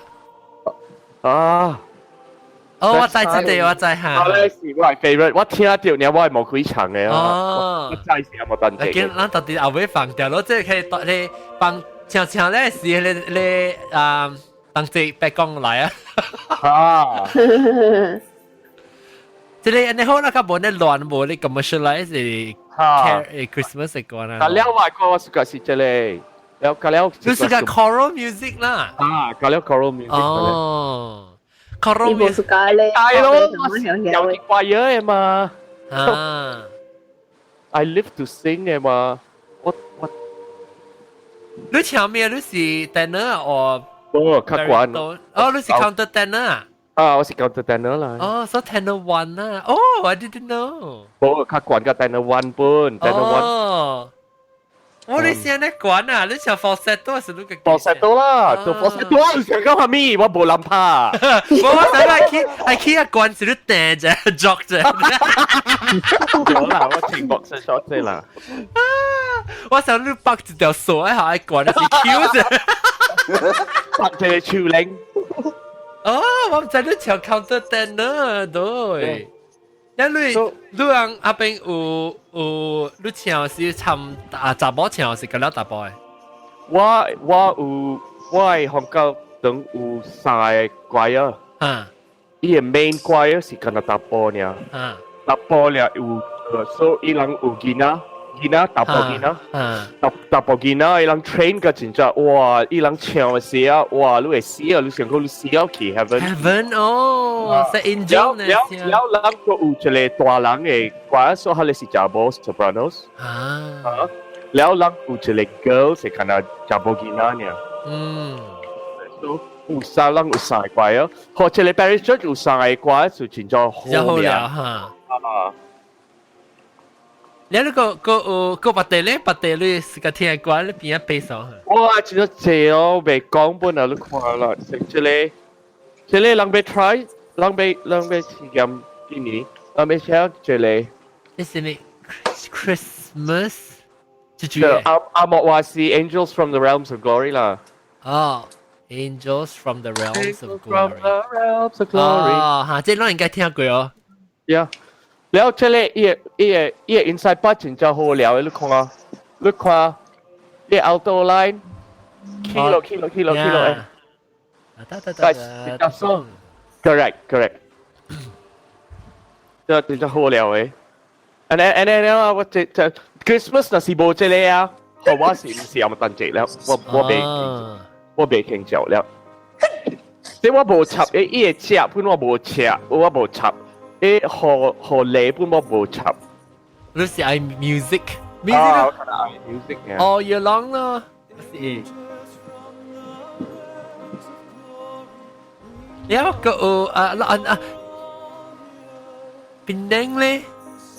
Speaker 1: 我知我知嚇。
Speaker 8: 我係 favorite， 我聽到你我係冇開場嘅我知是有冇等陣。
Speaker 1: 咱到底後尾放掉咯，即係你放唱咧是你等陣白講來啊。即係你好啦，佢冇你亂冇你 commercialize 嘅 Christmas 嘅歌啦。
Speaker 8: 但係我個是個是即係，แล้วก็แล้ว
Speaker 1: รู้สึกกับ choral music 啦
Speaker 8: ก็แล้ว choral music
Speaker 1: choral music
Speaker 5: ตาย
Speaker 8: 咯有啲怪嘢嘛I live to sing 嘅嘛what
Speaker 1: 你唱咩你是 tenor 或
Speaker 8: 客觀
Speaker 1: 你是 counter tenor
Speaker 8: 我是 counter tenor 啦
Speaker 1: so tenor one 啊I didn't know
Speaker 8: 客觀嘅 tenor one 本 tenor one
Speaker 1: 我哋先咧管啊，你唱 falsetto 是你個
Speaker 8: falsetto 啦，做 falsetto 我想講係咪？我冇諗怕。
Speaker 1: 我想係佢一管是你掟啫，jock 啫。
Speaker 8: 有啦，我全部是 short 啫啦。
Speaker 1: 我想你綁一條鎖喺下一管係 Q 啫。
Speaker 8: 綁住你超領。
Speaker 1: 我唔知你唱 counter tenor 對。因為你人阿邊有你唱是參查某唱是個了大波嘅。
Speaker 8: 我係香港等有三個 choir， 伊個 main choir 是跟大波呢，大波咧有所以人有囡仔大波囡仔，大波囡仔伊人 train 個真正哇，伊人唱嘅時啊，哇，你會死啊，你想講你死啊去 heaven
Speaker 1: 係 angel 呢？
Speaker 8: แล้ว人個有一個大人嘅 choir，所以佢哋是查某 sopranos，แล้ว人有一個 girl 是跟阿查某囡仔呢，有三人有三個 choir，或者你 parish church 有三個 choir 就真正好了嚇。
Speaker 1: 你嗰個白地咧，白地你是個聽歌，你邊一背手？
Speaker 8: 哇，真係正哦，未講本啊，你看啦，成這裡人被 try， 人被試驗幾年，人被寫這裡。
Speaker 1: Isn't it Christmas？
Speaker 8: 阿莫話是 Angels from the Realms of Glory 啦。
Speaker 1: Angels from the Realms of
Speaker 8: Glory。
Speaker 1: 嚇，即係攞人家聽過哦。
Speaker 8: Yeah。แล้วเชลเล่อินไซด์ปัจจินจะโหแล้วลูกความauto line คิโลcorrect จะโหแล้วอันนี้ว่าจะ Christmas น่ะสิโบเจเล่อะเพราะว่าสิเอามาตันเจแล้วว่าเบคิงเจ้าแล้วแต่ว่าโบชับเจ้าพูดว่าโบเชียว่าโบชับ好你本冇冇插。
Speaker 1: 你是愛 music
Speaker 8: 我可能愛 music 嘅。
Speaker 1: All year long 咯。是。然後個檳榔咧，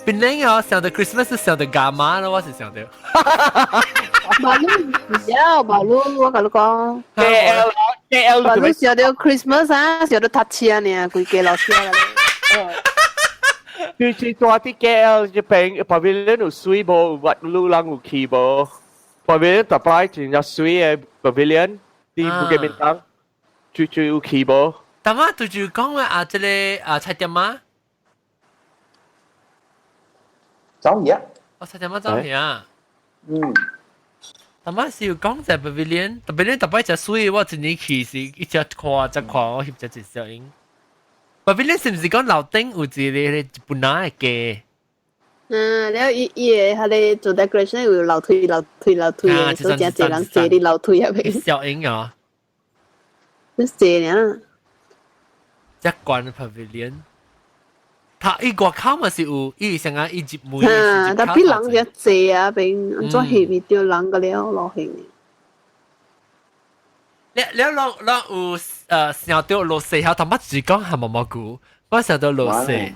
Speaker 1: 檳榔我想到 Christmas 是想到幹嘛咯？我是想到。
Speaker 5: 馬路唔要，馬路我甲你講。
Speaker 8: KL
Speaker 5: 馬路想到 Christmas 啊，想到搭車呢，規家落車啦。
Speaker 8: 最大啲 KL 就平 pavilion 有水無，wat路人有去無 ？pavilion 特擺真係水嘅 pavilion，啲Bukit Bintang最有去無？
Speaker 1: 但係對住講話即係菜店啊，
Speaker 3: 走嘢，
Speaker 1: 菜店啊走嘢啊，但係是要講就 pavilion 特別就水，我今年去是一隻看，我翕咗隻相影。pavilion 是唔是講樓頂有一個本來嘅？
Speaker 5: 然後伊係你做 decoration 有樓梯嘅，所以真人坐啲樓梯入邊。
Speaker 1: 小影啊，
Speaker 5: 你坐呢？
Speaker 1: 一關 pavilion， 他伊外口嘛是有，伊成日伊接門。
Speaker 5: 但係人就坐啊，邊安怎翕咪掉人個了落去呢？
Speaker 1: 你有想到落雪後，頭乜字講係毛毛菇，我想到落雪。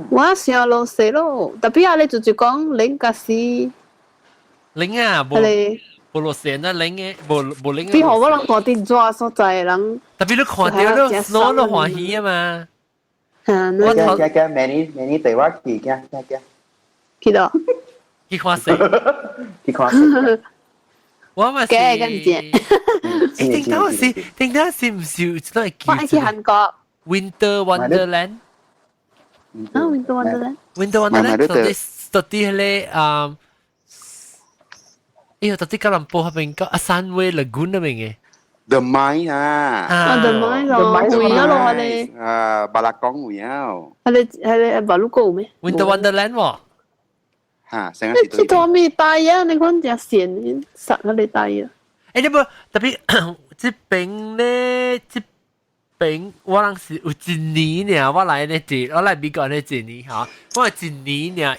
Speaker 5: 我想落雪咯，特別係你就講零個是
Speaker 1: 零啊，冇落雪那零嘅，冇零。
Speaker 5: 比如我人看啲抓所在人，
Speaker 1: 特別你看到都 snow 都歡喜啊嘛。
Speaker 3: 我嘅many 地話嘅，
Speaker 5: 去到
Speaker 1: 去看雪，
Speaker 3: 去看雪。
Speaker 1: 我咪是。定到是唔是都係
Speaker 5: 我係去韓國
Speaker 1: Winter Wonderland。Winter Wonderland，到啲咧到啲吉隆坡嗰邊個山威 Lagoon 嗰邊嘅。
Speaker 3: The Mine 啊
Speaker 5: ，The Mine 咯，會啊咯，係你。
Speaker 3: 巴拉講會啊。
Speaker 5: 係巴魯高咩
Speaker 1: ？Winter Wonderland 喎。
Speaker 3: 嚇，成日
Speaker 5: 你做咩帶啊？你講隻線實啊！你帶啊？
Speaker 1: 你冇特別這邊咧，這邊我人是有一年呢，我來美國呢一年嚇，我一年呢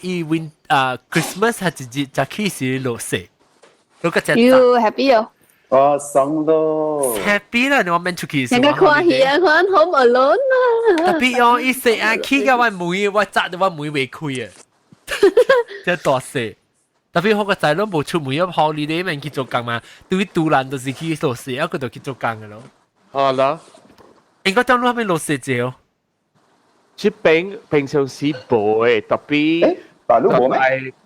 Speaker 1: ，Christmas 係一日就開始落雪，落個隻。
Speaker 5: You happy 哦？
Speaker 3: 哦，爽咯
Speaker 1: ！happy 啦，你話免出去。
Speaker 5: 人家看戲啊，看 Home Alone 啊。
Speaker 1: 特別哦，伊雪啊，起個我門，我扎到我門未開啊，即大雪。特別好個仔都冇出門，因為 holiday 咪去做工嘛，對於杜蘭都是去落雪，一個就去做工嘅咯。
Speaker 8: 係啦，
Speaker 1: 應該當路係咪落雪啫？
Speaker 8: 這邊平常時冇嘅，特別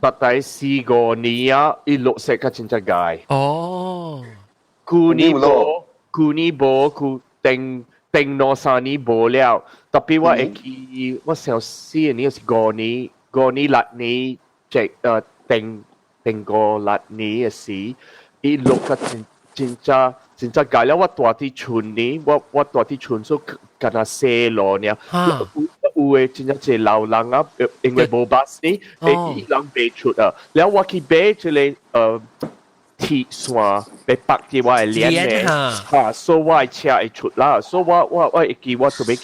Speaker 8: 特大4-5年啊，一落雪個真正解。
Speaker 1: 哦，
Speaker 8: 舊年冇定落3年冇了，特別我會記，我小4年是5年6年，即定過6年嘅時，一落個真正解了。我大啲村呢，我大啲村所跟他寫落呢，有嘅真正係老人啊，因為冇巴士，伊人買出啊，然後我去買出嚟鐵線被綁住我係鏈嘅，所以我係車會出啦，所以我會記我準備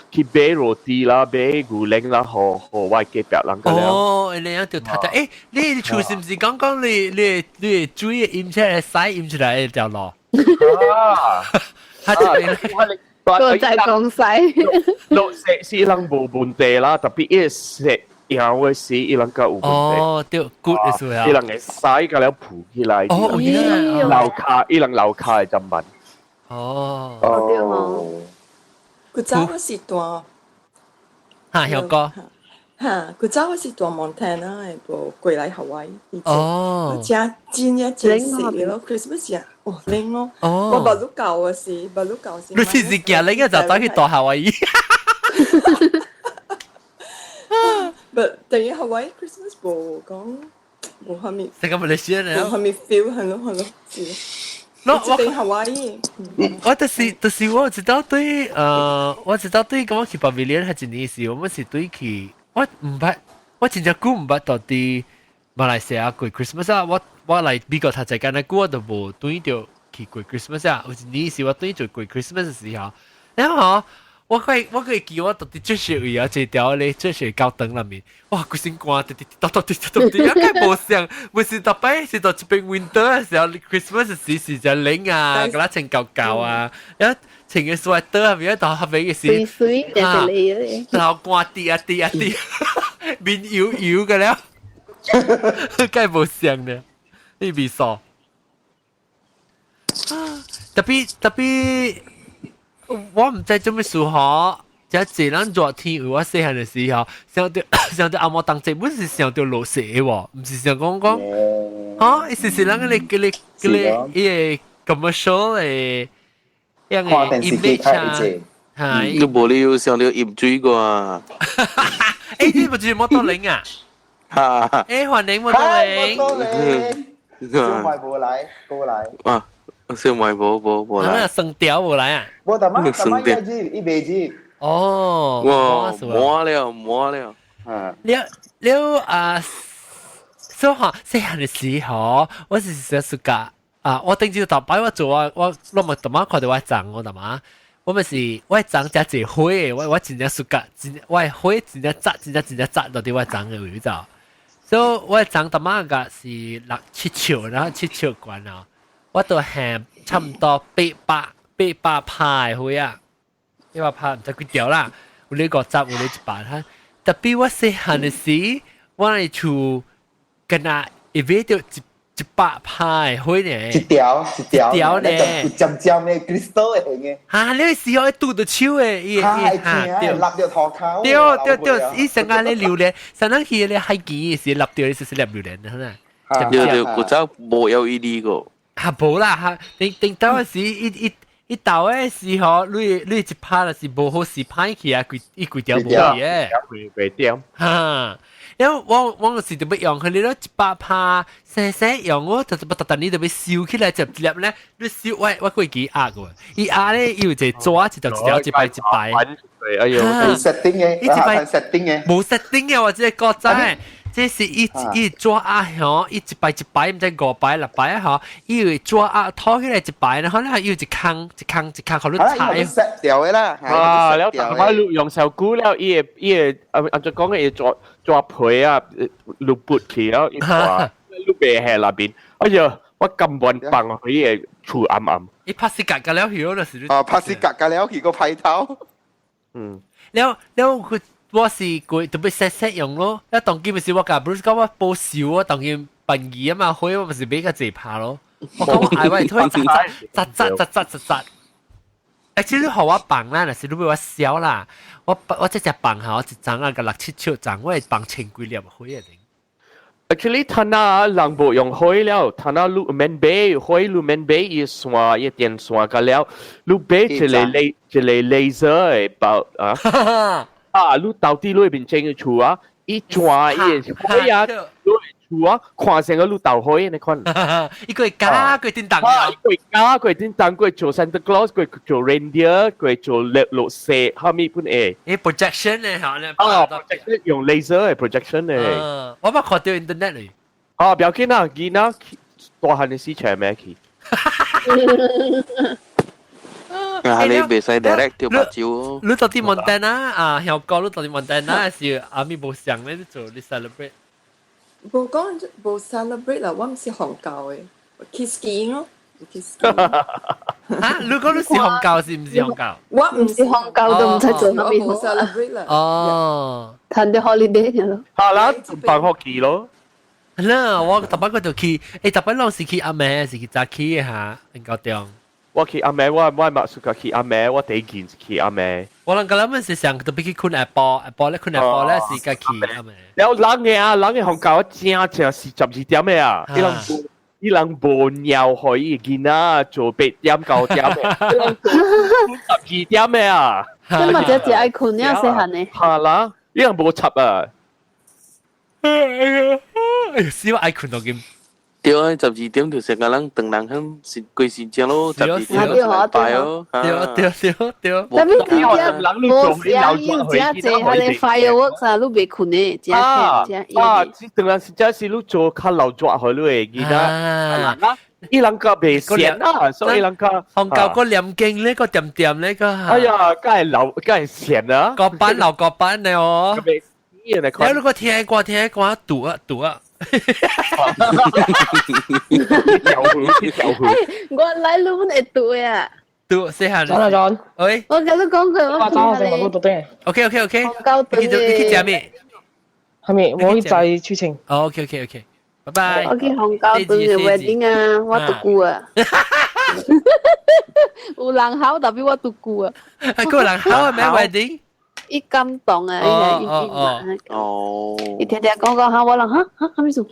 Speaker 8: 去買肉啲啦，買牛鈴啦，和我嘅隔壁人個了。
Speaker 1: 哦，你樣條太太，你廚是唔是講你煮嘅醃出嚟，洗醃出嚟就落？
Speaker 5: 我在講洗。
Speaker 8: 落雪是人冇問題啦，特別一雪。然後嘅時，伊人個有問題。
Speaker 1: 哦，對，good 嘅時候。
Speaker 8: 伊人嘅洗個了浮起來。
Speaker 1: 哦，
Speaker 8: 樓卡，伊人樓卡就問。
Speaker 1: 哦。
Speaker 5: 對哦。
Speaker 10: 佢走嗰時段。
Speaker 1: 嚇，有個。
Speaker 10: 嚇，佢走嗰時段 Montana 係個貴嚟Hawaii。
Speaker 1: 哦。
Speaker 10: 我真一隻食咯 ，Christmas 啊，哦，靚咯。哦。我巴魯教嘅時，巴魯教時。
Speaker 1: 你試試見，你而家就走去大夏威夷。
Speaker 10: But 第一 Hawaii Christmas 冇係咪？
Speaker 1: 成個馬來西亞人。
Speaker 10: 係咪 feel 係咯？是。我第 Hawaii。
Speaker 1: 我就是我知道對我知道對咁去 pavilion 係一年時，我們是對去我真正估唔捌到啲馬來西亞過 Christmas 啊！我嚟美國讀這間咧，我都冇對到去過 Christmas 啊！有一年時我對住過 Christmas 嘅時候，然後我可以記我到啲最少有一條咧，最少高燈裏面，哇！佢先掛滴，一間冇上，唔是特別是到這邊 winter 嘅時候 ，Christmas 時就冷啊，嗰啲情舊啊，一情嘅 sweater 係咪一到後尾嘅時，
Speaker 5: 水嚟
Speaker 1: 然後掛啲，面搖嘅了，梗係冇上嘅。你未傻。特別，我唔知做咩數學，就自然熱天，我細漢嘅時候，想到阿莫當節本是想到落雪喎，唔是想講嚇，是人嗰啲 commercial 嘅樣嘅 image 啊，係。
Speaker 11: 都冇你要上到鹽水啩？
Speaker 1: 誒，呢部係摩托鈴啊！
Speaker 11: 哈，
Speaker 1: 誒，環境摩托鈴。
Speaker 3: 小賣部來，過來。
Speaker 11: 啊，小賣部來。
Speaker 1: 啊，生雕冇來啊？
Speaker 3: 我大媽一杯子。
Speaker 1: 哦。
Speaker 11: 哇，摸了。
Speaker 1: 了所以話細漢嘅時候，我是想暑假啊，我頂住頭擺我做啊，我咪大媽看到我長我大媽。我咪是我長只隻花嘅，我真正暑假，我係花真正紮到啲我長嘅位咋，所以我長大媽個是6-7尺，然後7尺高啊，我都係差唔多800派花啊，800派唔知幾條啦，有呢個紮有呢100哈，特別我細漢嘅時，我係做跟啊一尾就100派花呢，
Speaker 3: 一條
Speaker 1: 呢，
Speaker 3: 尖嘅 crystal 嘅。
Speaker 1: 嚇！你時候拄到手誒，
Speaker 3: 對，立到頭殼。
Speaker 1: 對，伊成間咧榴蓮，成日去咧海基時立到你就是粒榴蓮啦，
Speaker 11: 對，古早冇LED個。
Speaker 1: 嚇冇啦嚇，定到嗰時一到嘅時候，你一拍就是無好時拍起啊，幾條冇嘅，
Speaker 8: 幾點？
Speaker 1: 嚇！因為我嗰時就要用佢哋咯，100拍細用我就你就要燒起來就粒咧，你燒我幾幾壓嘅，一壓咧要就抓一條一擺。
Speaker 8: 哎呦，
Speaker 3: 冇 setting 嘅，
Speaker 1: 冇 setting 嘅或者係國際，即係一抓壓嗬，一擺唔知5擺6擺嗬，要抓壓拖起來一擺，然後咧要一坑，好多踩。
Speaker 3: set 掉嘅啦。
Speaker 8: 啊，แล้วแต่ว่า用手鼓แล้วอาจจะ講嘅抓皮啊，ลูกปุด起แล้วอีกว่าลูกเบะแห่ละบิน哎呀我根本棒佢嘢處暗
Speaker 1: 一拍死格แล้วหิว就係
Speaker 3: 哦，拍死格แล้ว佢個批頭。
Speaker 1: แล้ว佢我是佢特別細用咯，一當見咪是我架 Bruce 講我報少啊，當見笨二啊嘛，所以我咪是比較自拍咯。我講我嗌我推扎。actually 學我棒啦，但是你俾我笑啦，我即隻棒下我一張啊個6-7尺張，我係棒千幾粒開啊定。
Speaker 8: actually ท่านน่ะหลังบ่用開แล้วท่านน่ะลูกแมนเบย์開ลูกแมนเบย์อีสวาอีเตียนสวากันแล้วลูกเบย์จะเลยเลเซอร์啊ลูก到底裏邊整嘅厝啊一抓一開啊厝啊看成個路豆開你看
Speaker 1: 一個加佢點當
Speaker 8: 啊一個加佢點當佢做 Santa Claus 佢做 reindeer 佢做綠色後面本誒
Speaker 1: projection 咧嚇咧
Speaker 8: projection 用 laser 嘅 projection 咧
Speaker 1: 我冇看到 internet 嚟
Speaker 8: 啊不要緊啊見啊大漢嘅市場咩去
Speaker 11: 你別使 direct 條白照
Speaker 1: 你到底 Montana 啊香港你到底 Montana 是阿咪冇想咧做你 celebrate
Speaker 10: 冇講冇 celebrate 啦，我唔是韓教嘅，kiss skiing 咯，kiss skiing。
Speaker 1: 嚇，你講你是韓教是唔是韓教？
Speaker 10: 我唔是韓
Speaker 5: 教都唔使做乜嘢
Speaker 10: 冇 celebrate 啦。
Speaker 1: 哦，
Speaker 5: 談啲 holiday 嘅咯。
Speaker 8: 係啦，辦學期咯。
Speaker 1: 嗱，我特別嗰度去，特別老是去阿妹，是去早起嚇，應該對。
Speaker 8: 我去阿妹，我冇試過去阿妹，我第一件去阿妹。
Speaker 1: 我諗嗰陣時上特別去看 Apple 咧，看 Apple 咧是個去阿妹。
Speaker 8: แล้วหลัง嘅ของเก่า正12點嘅啊，伊人無鳥可以見啊，做8點9點嘅，伊人做12點嘅啊。
Speaker 5: 咁或者只愛困了細漢嘅。
Speaker 8: 係啦，伊人無插啊。
Speaker 1: 少愛困到咁。
Speaker 11: 對啊，12點就成個人等人響貴時間咯，12點拜哦。
Speaker 1: 對。
Speaker 5: 特別點冇時要只係啲 fireworks 啊，都未困嘅，只
Speaker 8: 等人實在是你做較老抓佢你會記得。伊人個未閃啊，所以人個
Speaker 1: 韓教個念經呢個點呢個。
Speaker 8: 哎呀，梗係閃啊！
Speaker 1: 個班呢哦。有嗰個聽過讀啊。
Speaker 5: 我嚟錄本會讀呀。
Speaker 1: 讀細漢。
Speaker 2: John。
Speaker 1: 喂。
Speaker 5: 我跟你講佢，我
Speaker 2: 讀對。
Speaker 1: OK。
Speaker 5: 教對。
Speaker 1: 你去食咩？
Speaker 2: 係咪？我在出程。
Speaker 1: OK。拜拜。
Speaker 5: 我去香港對嘅 wedding 啊，我獨孤啊。有人考，特別我獨孤啊。
Speaker 1: 個人考係咩 wedding？
Speaker 5: 伊感動啊，伊嘛。
Speaker 11: 哦。
Speaker 5: 伊聽聽講講下，我人嚇咩事？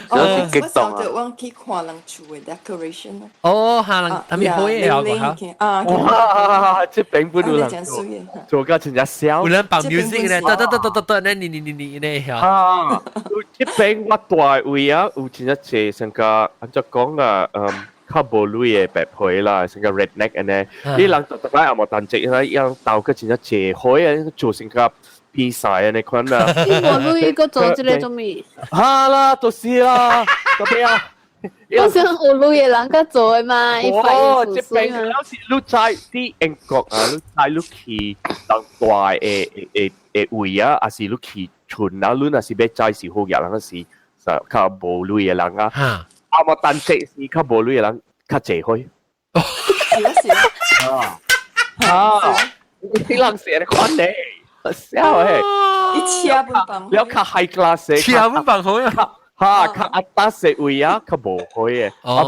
Speaker 11: 我激動啊！
Speaker 10: 我去看人厝嘅 decoration 咯。
Speaker 1: 哦，下人特別好嘢啊！
Speaker 8: 哇，這邊本有人做個真係笑。
Speaker 1: 有人放 music 咧，得，你咧
Speaker 8: 啊！這邊我大位啊，有真係謝成個，按照講啊，較無類嘅白皮啦，成個 redneck 嘅呢，啲人特別阿莫單隻啦，樣鬥個真係謝海啊，做成個。比賽啊！你看啊！
Speaker 5: 我女個做這個做咩？
Speaker 8: 哈啦，就是啦，咁樣。
Speaker 5: 我想有女嘅人個做嘛，
Speaker 8: 哦，這邊有時你在啲英國啊，你在你去當大誒位啊，還是你去村啊，你若是要在時好嘅人，是實較無女嘅人啊。啊，我單隻是較無女嘅人，較濟開。啲人成日講你。笑誒！
Speaker 10: 一車本房，
Speaker 8: 了較 high class 嘅，
Speaker 1: 車本房好啊！
Speaker 8: 嚇，較阿達食位啊，較無開嘅，啊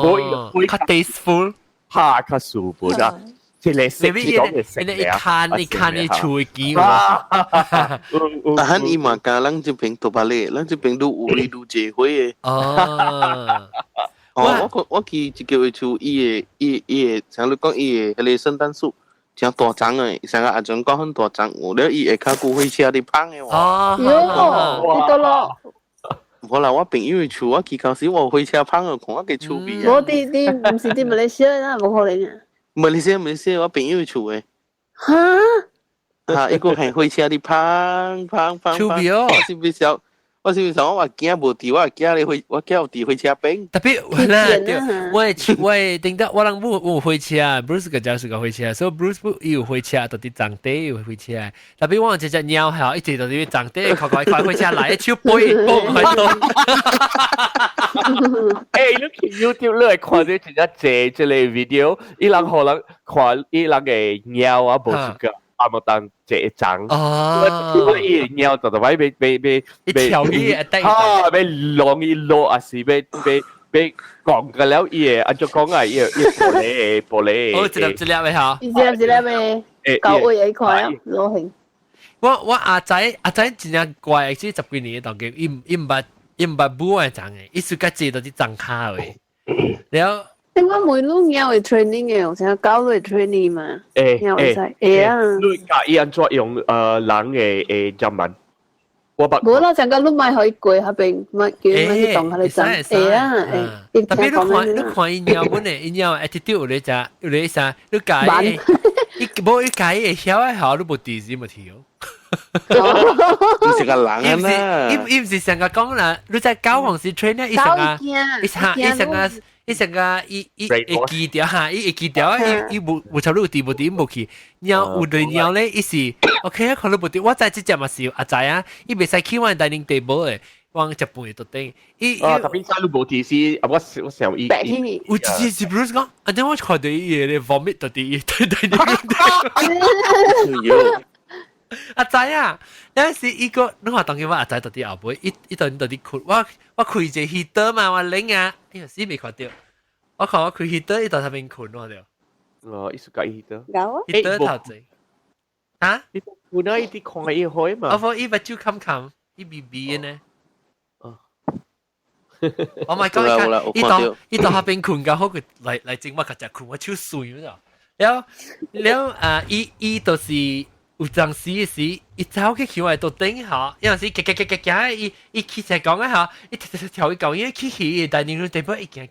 Speaker 8: 無
Speaker 1: 較 tasteful，
Speaker 8: 嚇較舒服啊！即係食呢種嘅食
Speaker 1: 你看你廚機啊！
Speaker 11: 但係伊嘛家人這邊多巴咧，人這邊都有你都結婚嘅。我去一個月厝，伊個，像你講伊個，迄個聖誕樹。像大張誒，成個阿俊講很大張，我了伊會較久火車啲芳誒喎。
Speaker 5: 呢個咯。
Speaker 11: 無啦，我朋友厝我去到時我火車芳誒，看我嘅厝邊啊。
Speaker 5: 我啲唔是啲馬來西亞啦，冇可能啊。
Speaker 11: 馬來西亞，我朋友厝誒。
Speaker 5: 嚇！
Speaker 11: 一個係火車啲芳。
Speaker 1: 厝邊哦。
Speaker 11: 我是想我話驚無地，我驚你會，我驚有地火車邊。
Speaker 1: 特別我聽到我人冇火車 ，Bruce 個就是個火車，所以 Bruce 有火車，到啲長地有火車。特別我隻鳥係一直到啲長地，快火車來，手背喺度。
Speaker 8: 誒，你去 YouTube 你係看啲真係借即係 video，伊人可能看伊人嘅鳥啊，無是個。阿莫當這張，我一鳥就係被
Speaker 1: 條嘢低，
Speaker 8: 被浪一落啊是被講嘅了嘢，按照講啊，嘢玻璃，
Speaker 1: 哦，一粒咪好，
Speaker 5: 一粒咪，九個嘢塊啊，攞hình。
Speaker 1: 我阿仔真係怪，即10幾年當嘅，伊唔捌舞嘅張嘅，伊สุกั接到啲張卡嘅，了。
Speaker 5: 我每路鳥會 training 嘅，我成日搞都係 training 嘛。鳥會使，啊。
Speaker 8: 你教伊安怎用人嘅中文？我
Speaker 5: 冇啦，成個你咪可以過下邊，咪叫咪去當下你真。啊，
Speaker 1: 特別你看伊鳥本嚟，伊鳥 attitude 有咧只，有咧啥？你解，冇伊解會曉嘅好，你冇第時冇跳。
Speaker 11: 你是個人啊啦！
Speaker 1: 伊唔是成個講啦，你在教皇時 train 咧，伊成個伊會記掉嚇，伊會記掉啊！伊無差不多有啲冇去，鳥有對鳥咧，伊是 OK 啊，可能無啲，我知即隻嘛是阿仔啊，伊袂使去我 dining table 誒，往食飯度頂。
Speaker 8: 特別細路無啲是，我想伊。
Speaker 1: 有一次是 Bruce 講，啊，等我看到伊咧 vomit 到啲dining table。阿仔啊，有時伊個，你話當佢話阿仔到啲後背，伊到啲困，我開隻 heater 嘛，我拎啊，哎呀死未看到，我看我開 heater，伊到下邊困我掉。
Speaker 8: 哦，伊是個 heater。
Speaker 5: 有啊。
Speaker 1: heater 頭仔。啊？
Speaker 8: 伊困啊，伊啲看伊開嘛。
Speaker 1: 我伊把酒冚，伊 BB 呢。我咪講伊到下邊困㗎，好佢嚟整我個隻困，我超衰咗。แล้ว伊就是。有陣時，伊走去橋喺度頂下，有陣時夾，伊起成講一下，伊跳去講嘢起，但係你地方一行，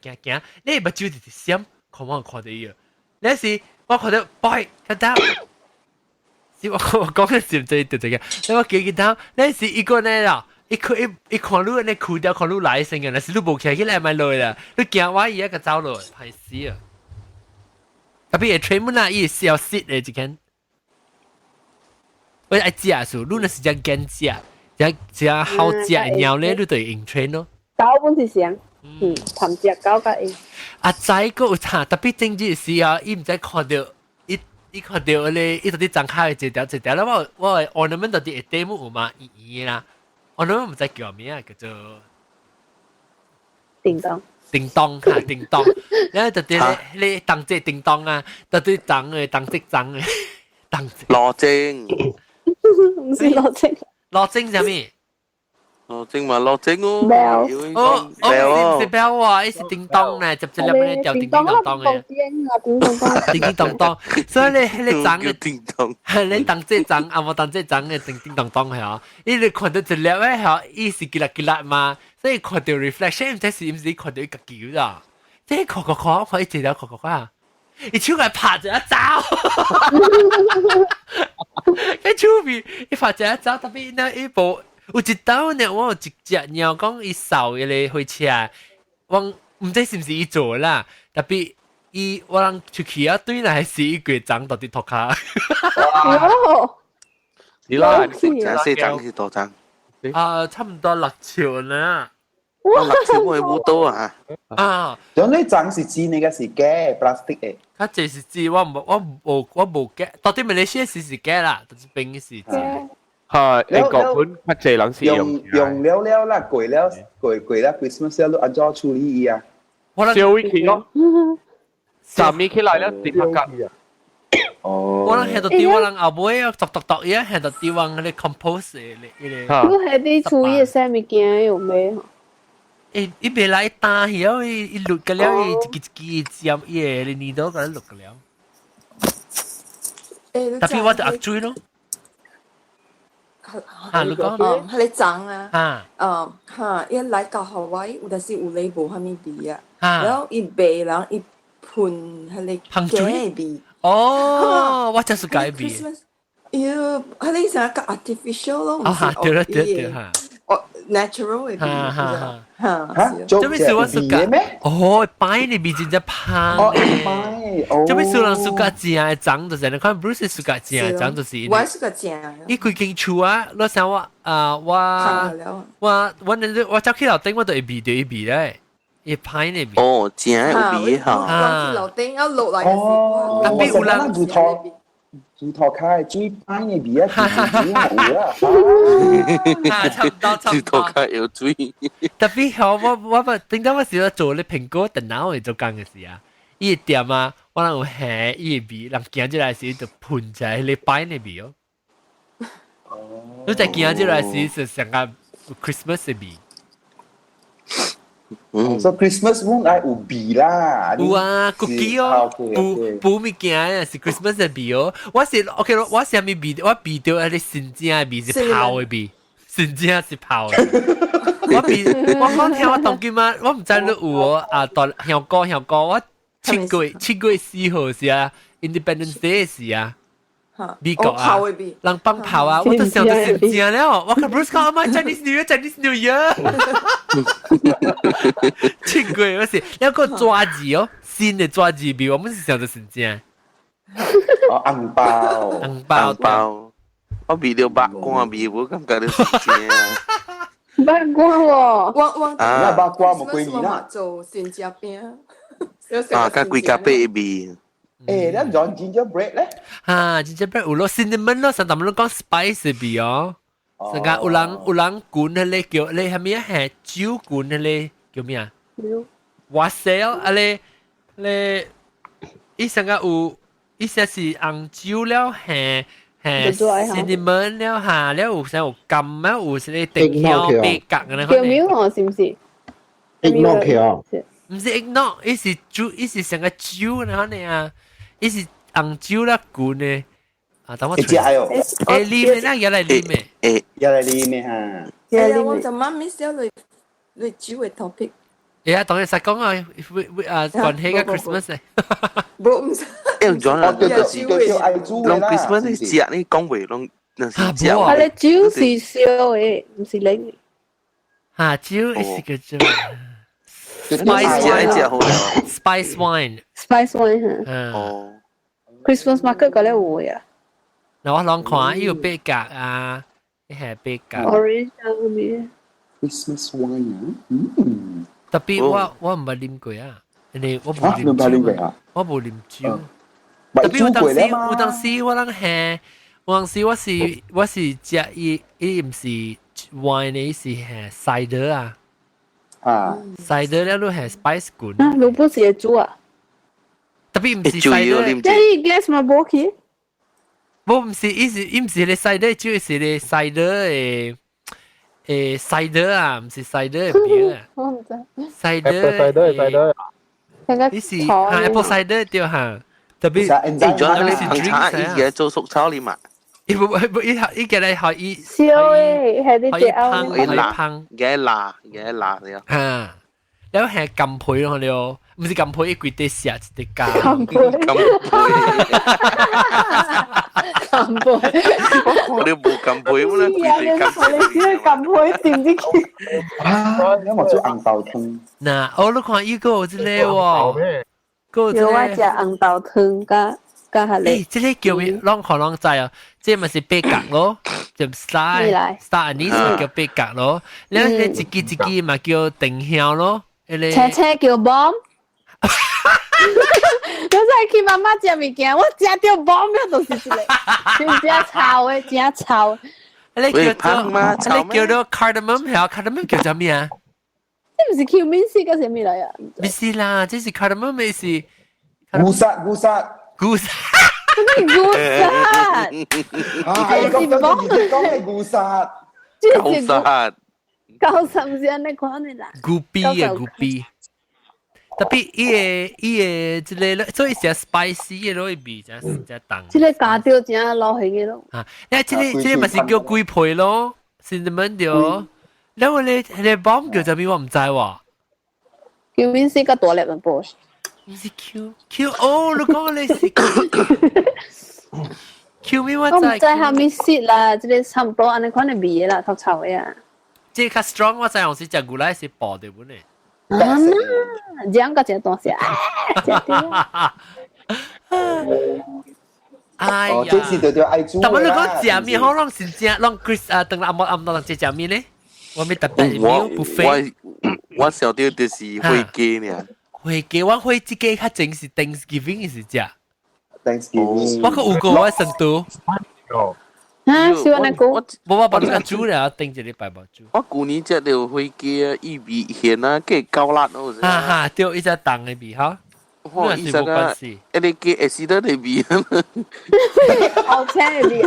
Speaker 1: 你唔就直接閃，看到伊啊！有時我看到 boy 看到，是我講嘅時就嘅，我記到，有時一個呢啦，一看你你哭掉，看你來聲嘅，但是你冇起來咪來啦，你行我伊一個走落，歹死啊！特別係吹門啊，伊小息嘅一間。我愛食數，你那是只揀食，只好食嘅鳥咧，你就用 train 咯。
Speaker 5: 狗本是上，談只狗甲伊。
Speaker 1: 阿仔個有差，特別正經時啊，伊唔使看到，伊看到咧，伊到啲張卡嘅一條，然後我 ornament 到啲 demo 有嘛，伊啦，我諗唔知叫咩啊，叫做
Speaker 5: 叮當。
Speaker 1: 叮當嚇，叮當。咧特啲你當即叮當啊，特啲整嘅當即整嘅當即。
Speaker 11: 羅精，
Speaker 5: 唔是羅精。
Speaker 1: 羅精係咩？
Speaker 11: 羅精嘛羅精哦。
Speaker 1: 哦，是 bell 喎，呢是叮當咧，接咧咧就叮叮當當嘅。叮叮當當，所以你整嘅
Speaker 11: 叮當，
Speaker 1: 你當即整，啊冇當即整嘅叮叮當當係啊，你看到一粒咧係，伊是吉啦吉啦嘛。所以看到 reflection 唔知是唔是看到一個球咋？即係看一直了看啊！伊手嚟拍一招，喺手邊伊拍一招，特別那一部有一刀呢，我有一隻鳥講伊掃伊個火車，我唔知是唔是伊做啦，特別伊我人出去啊，對來是伊個章到底脫卡。
Speaker 11: 你啦，四張是多張？
Speaker 1: 差唔多6條啦。
Speaker 11: 6條我冇多啊！
Speaker 3: 咁呢張是紙呢個是嘅 plastic 嘅。
Speaker 1: 佢這是紙，我冇嘅，到底馬來西亞是嘅啦，但是冰是紙。
Speaker 8: 嚇，你國本乜嘢人是
Speaker 3: 用了啦，過了 Christmas 都按照處理啊。
Speaker 8: 燒一期咯，三米起來了，點解？
Speaker 1: 我人喺度啲我人後尾啊，讀嘢喺度啲往嗰啲 compose 嚟。
Speaker 5: 都係啲處理嘅物件有咩？
Speaker 1: 伊別來打曉，伊錄個了，伊一支尖嘢，你呢度個錄個了。特別我就壓追咯。
Speaker 10: 你講，係你整
Speaker 1: 啊？
Speaker 10: 一來到海外，有時有你無蝦米味啊，然後伊賣人伊噴係你嘅味。
Speaker 1: 哦，我就是改味。
Speaker 10: 要係你成個 artificial 咯，唔是
Speaker 1: 對啦嚇。
Speaker 10: natural 嘅
Speaker 3: 嚇，
Speaker 1: 做咩事我暑假咩？哦，擺你味真係胖。哦，擺。做咩事人暑假正係長就是你看 Bruce 暑假正係長就是。
Speaker 10: 我暑假正。
Speaker 1: 伊幾間厝啊，我想我走去樓頂我都會味到一味咧，一擺你味。
Speaker 11: 哦，正有味嚇。
Speaker 10: 我去樓頂一落嚟嘅時候，
Speaker 1: 特別有人。
Speaker 3: 豬頭卡最擺嘅味啊，
Speaker 1: 差唔多。
Speaker 11: 豬頭卡有水。
Speaker 1: 特別好，我點解我時候做你蘋果電腦會做工嘅事啊？伊個店啊，我人有下伊個味，人行出來時就噴出來你擺嘅味哦。你再行出來時就成個 Christmas 嘅味。
Speaker 3: So Christmas moon 係有味啦。
Speaker 1: 有啊 ，cookie 哦，補物件啊，是 Christmas 嘅味哦。我是 OK 咯，我是咪味？我味到嗰啲新正嘅味是泡嘅味，新正是泡嘅。我講聽我當今晚，我唔知你有哦啊，當香港，我7月4號是啊 ，Independence Day 是啊。美國啊，人幫泡啊，我都想到新正了。我看 Bruce 講阿媽 Chinese New Year。7月我是要個抓字哦，新的抓字味，我們是想到新正。
Speaker 3: 紅包，
Speaker 11: 我味到白光味，我感覺到新正。
Speaker 5: 白光喎，
Speaker 3: 白光冇貴味啦。
Speaker 10: 做新加餅。
Speaker 11: 加貴加杯味。
Speaker 3: 誒，你講 gingerbread 咧
Speaker 1: ？gingerbread 有咯 cinnamon 咯，上頭我講 spice 味哦。成個有人管嗰啲叫你係咩啊？係酒管嗰啲叫咩啊？wassail 啊你成個有，伊些是紅酒了係 cinnamon 了嚇，了有成有柑啊，有是你定香貝格嗰啲。
Speaker 5: 叫苗河是唔是
Speaker 9: ？eggnog 嘅，
Speaker 1: 唔是 eggnog，伊是酒，伊是成個酒嗰啲啊，伊是紅酒啦管嘅。等我
Speaker 3: 知啊哟，
Speaker 1: 你咩啦？又嚟你咩？
Speaker 3: 又嚟你咩嚇？
Speaker 10: 我就媽咪寫你煮嘅 topic。
Speaker 1: 當然實講關係嘅 Christmas 咧。
Speaker 10: 冇唔使。
Speaker 11: 用咗啦，就是用 Christmas 你食你講話用那是食。
Speaker 5: 係你酒是燒嘅，唔是冷。
Speaker 1: 酒是個酒。
Speaker 11: Spice
Speaker 1: wine。Spice
Speaker 5: wine 嚇。Christmas market 嗰啲有嘅啊。
Speaker 1: 嗱，我諗看，有貝格啊，一係貝格。
Speaker 5: Orange 啊嗰啲。
Speaker 3: Christmas wine 啊，
Speaker 1: 特別我唔係啉過啊，你我冇啉酒，我冇啉酒。特別有當時我諗係，我是食伊唔是 wine 呢是係 cider 啊。cider 咧都係 spice 罐。
Speaker 5: 啊，老婆是煮啊。
Speaker 1: 特別唔是 cider。
Speaker 5: 即係 gas 嘛冇去。
Speaker 1: 冇唔是，伊唔是你 cider，主要是你 cider 誒 cider 啊，唔是 cider 嘅 beer 啊。
Speaker 5: 我唔知。
Speaker 6: cider。
Speaker 1: 你是apple cider 對嚇。特別
Speaker 11: 你是 drink 伊嘅做熟炒你嘛？
Speaker 1: 伊嘅咧可以
Speaker 5: 燒誒，係啲隻
Speaker 1: 歐。可以
Speaker 11: 辣了。
Speaker 1: 嚇，แล้ว係撳配咯，你哦，唔是撳配，一攰啲時啊，一啲加。
Speaker 5: 撳配。
Speaker 11: 我哋冇撳配，我哋
Speaker 5: 只係撳配，點知佢？
Speaker 3: 因為做紅豆湯。
Speaker 1: 嗱，我都看依個之類喎。
Speaker 5: 有我食紅豆湯加係你。
Speaker 1: 即係叫咩？啷可啷知啊？即係咪是貝格咯？就 star 呢是叫貝格咯。你一支咪叫定香咯。
Speaker 5: 車叫 bomb。我真係見媽媽食物件，我食到 bomb 咩都是之類，真臭嘅，真臭。
Speaker 1: 你叫到 cardamom 係啊 ？cardamom 叫做咩啊？
Speaker 5: 你唔是叫面絲嗰時咩嚟啊？
Speaker 1: 唔是啦，這是 cardamom 咩是？
Speaker 3: 烏沙。
Speaker 5: 咩烏沙？係
Speaker 3: 講烏沙。
Speaker 5: 高山唔是安尼講嘅啦。
Speaker 1: 古比啊，古比。特別伊個之類咯，所以成 spicy 嘅咯，味真係真重。
Speaker 5: 即係加掉真落去嘅咯。
Speaker 1: 啊，你即係咪是叫龜配咯？是點樣掉？แล้ว你บอม叫做咩？我唔知喎。
Speaker 5: 叫面絲個大粒嘅波。
Speaker 1: 唔是 Q 哦，你講你是 Q 咩？我
Speaker 5: 唔知下面絲啦，即係差唔多安尼款嘅味啦，臭臭嘅啊。
Speaker 1: 即係較 strong，我知我是食牛奶是薄的本嚟。
Speaker 5: 啊，這個就多些。
Speaker 1: 哎呀，
Speaker 3: 這是對愛煮。
Speaker 1: 但係你講食面好，讓先食，讓 Chris 啊，等阿莫人食面咧。我咪特別料 buffet。
Speaker 11: 我小弟就是會雞呢。
Speaker 1: 會雞我會自己較正是 Thanksgiving 是食。
Speaker 3: Thanksgiving。
Speaker 1: 我個有個我成都。
Speaker 5: 啊，是安尼講。
Speaker 1: 我把你個煮了，頂一禮拜冇煮。
Speaker 11: 我舊年食到會雞啊，伊味鹹啊，計高辣咯。
Speaker 1: 哈哈，對，伊只重嘅味哈。
Speaker 11: 我伊只個，一個雞accident嘅味。
Speaker 5: 好聽嘅味。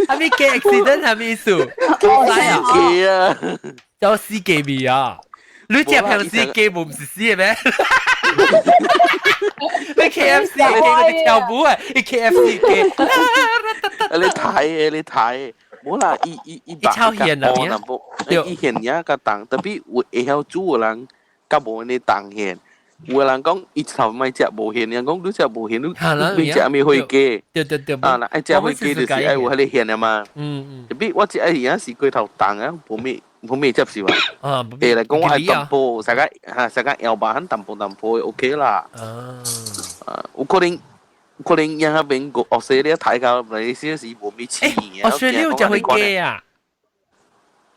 Speaker 1: 係咪雞 accident 係咩意思？
Speaker 11: 雞啊，
Speaker 1: 有死雞味啊！你食平時雞冇唔是死嘅咩？你 KFC 嘅雞嗰啲跳舞啊，你 KFC 嘅。
Speaker 11: 你睇，冇啦，伊
Speaker 1: 超鹹啊！
Speaker 11: 伊鹹嘢個重，特別會曉煮嘅人，較無呢重鹹。有人講伊頭咪食無鹹，人講你食無鹹，你食咪會雞。
Speaker 1: 對。
Speaker 11: 啊，愛食會雞就是愛有迄個鹹啊嘛。特別我食而家是龜頭重啊，冇咩接受啊。誒嚟講我係淡薄，成個腰巴很淡薄 OK 啦。有可能人喺邊個澳大利亞睇到你先是冇咩錢嘅。
Speaker 1: 澳大利亞就會雞啊？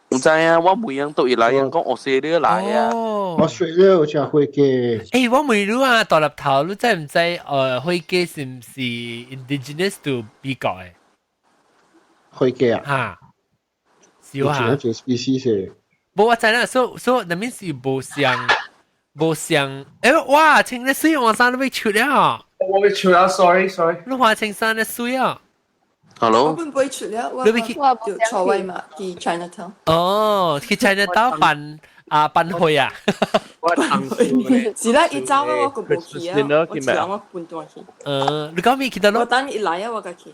Speaker 11: 唔知啊，我每樣都要嚟，人講澳大利亞嚟啊。
Speaker 9: 澳大利亞就會雞。
Speaker 1: 誒，我未รู้啊，大粒頭，你知唔知會雞是唔是 indigenous to 美國嘅？
Speaker 9: 會雞啊？
Speaker 1: 嚇。
Speaker 9: 有幾種 species 嘅？
Speaker 1: 冇我知啦，所以那邊是冇像，誒哇，青的水黃山都被出了，
Speaker 7: 我被出了 ，sorry，
Speaker 1: 你華青山的水啊
Speaker 11: ，Hello，
Speaker 10: 我本不會出了，我就錯位嘛，去 Chinatown。
Speaker 1: 哦，去 Chinatown 辦會啊？
Speaker 10: 是啦，一早我個冇去啊，我遲下我半段去。
Speaker 1: 你講咩去得咯？
Speaker 10: 我等一來啊，我個去。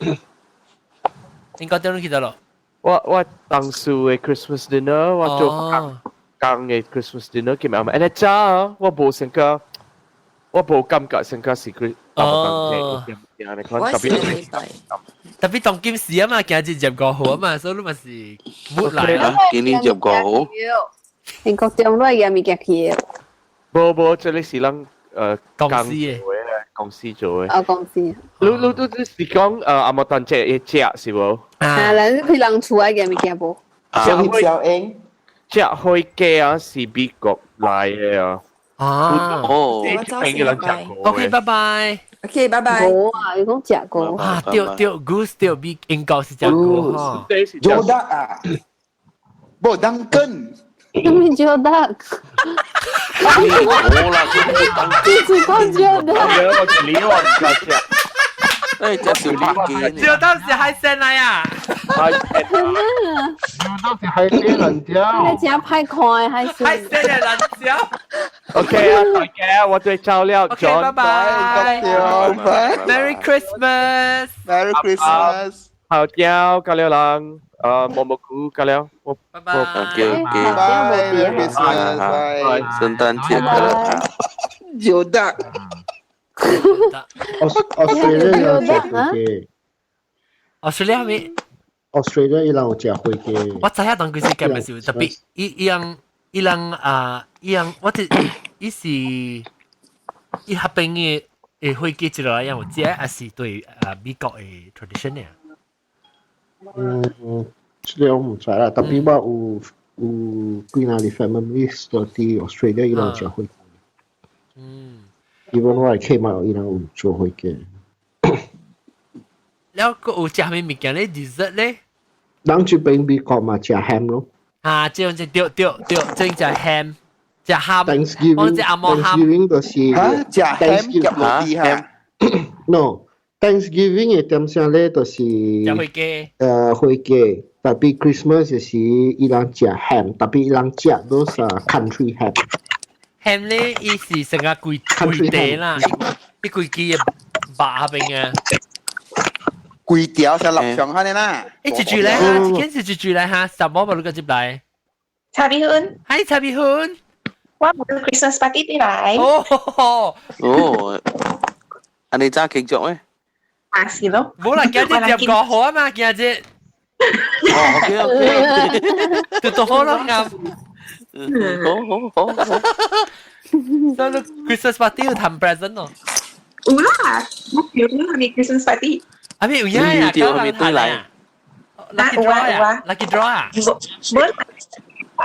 Speaker 1: 應該點樣去得咯？
Speaker 8: 我當時嘅 Christmas dinner， 我做講嘅 Christmas dinner 叫咩啊？誒，你知啊？我冇成個，我冇感覺成個是佢。
Speaker 10: 我係
Speaker 1: 特別當今時啊嘛，今日入過號啊嘛，所以你咪是冇嚟啦。
Speaker 11: 今年入過號。
Speaker 5: 英國中都係有物件去。
Speaker 8: 冇，這裡是人
Speaker 1: 公司嘅。
Speaker 8: 公司做嘅。
Speaker 5: 哦，公司。
Speaker 8: 你是講阿莫當隻是冇？
Speaker 5: 啊，你佢人厝嘅物件冇。
Speaker 3: 隻
Speaker 8: 開雞啊，是美國來嘅啊。
Speaker 1: 哦。OK， 拜拜。
Speaker 10: OK， 拜拜。
Speaker 5: 冇啊，你講食過。
Speaker 1: 啊，對 ，Goose 對，英國是食過哈。
Speaker 3: 做得啊。冇當根。
Speaker 5: 咩叫得？
Speaker 11: 好啦，
Speaker 5: 一直講叫得。
Speaker 8: 我就理我唔夠食。
Speaker 11: 誒，隻小白雞，
Speaker 1: 只有當時海鮮嚟啊！
Speaker 9: 當時海鮮人家，
Speaker 5: 你真派看海鮮。
Speaker 1: 海鮮嘅人少。
Speaker 8: OK 啊，大家我最照料
Speaker 1: OK， 拜拜。Merry Christmas。Merry
Speaker 3: Christmas。
Speaker 8: 好椒加了人，蘑菇加了，
Speaker 1: 拜拜。
Speaker 11: OK，
Speaker 3: Merry Christmas，拜，聖誕節快樂。
Speaker 4: 有的。
Speaker 9: Australia 有食火雞。
Speaker 1: Australia 咩
Speaker 9: ？Australia 伊人有食火雞。
Speaker 1: 我知影當佢是咁嘅時候，特別伊人，我哋伊是伊合併嘅火雞之類樣，我知係是對美國嘅 tradition 嘅。
Speaker 9: 這我唔知啦，特別我有幾哪裡 families 到啲 Australia 伊人有食火雞。even 我係 came out 伊人有做火雞。
Speaker 1: แล้วก็有食咩物件咧 dessert 咧？
Speaker 9: 人這邊美國嘛食 ham 咯。
Speaker 1: 啊，這樣就對，正食 ham， 食 ham， 我食阿摩
Speaker 9: ham。Thanksgiving 就是
Speaker 3: 食 ham 夾落地嚇。
Speaker 9: No，Thanksgiving 嘅點聲咧就是
Speaker 1: 食火雞。
Speaker 9: 火雞，特別 Christmas 就是伊人食 ham， 特別伊人食都是 country ham。ham
Speaker 1: 咧，伊是成個貴地啦，啲貴雞嘅白下邊嘅。
Speaker 3: 貴條就立上下呢啦。
Speaker 1: 誒，住咧嚇，之前是住咧嚇，什麼冇錄個接嚟？
Speaker 12: 查比훈，
Speaker 1: 係查比훈，
Speaker 12: 我冇 Christmas party 啲嚟。
Speaker 11: 哦，安尼揸慶祝咩？
Speaker 12: 啊是咯。
Speaker 1: 冇啦，今日接個好啊嘛，今日。
Speaker 11: 哦，OK，
Speaker 1: 都好咯，啱。
Speaker 11: 好。
Speaker 1: 所以 Christmas party 要ทำ present 咯。
Speaker 12: 有啦，我叫你係咪 Christmas party？
Speaker 1: 啊咩有呀？
Speaker 11: 叫我咪對嚟。
Speaker 1: Lucky draw 啊 ！Lucky draw 啊！
Speaker 12: 冇，我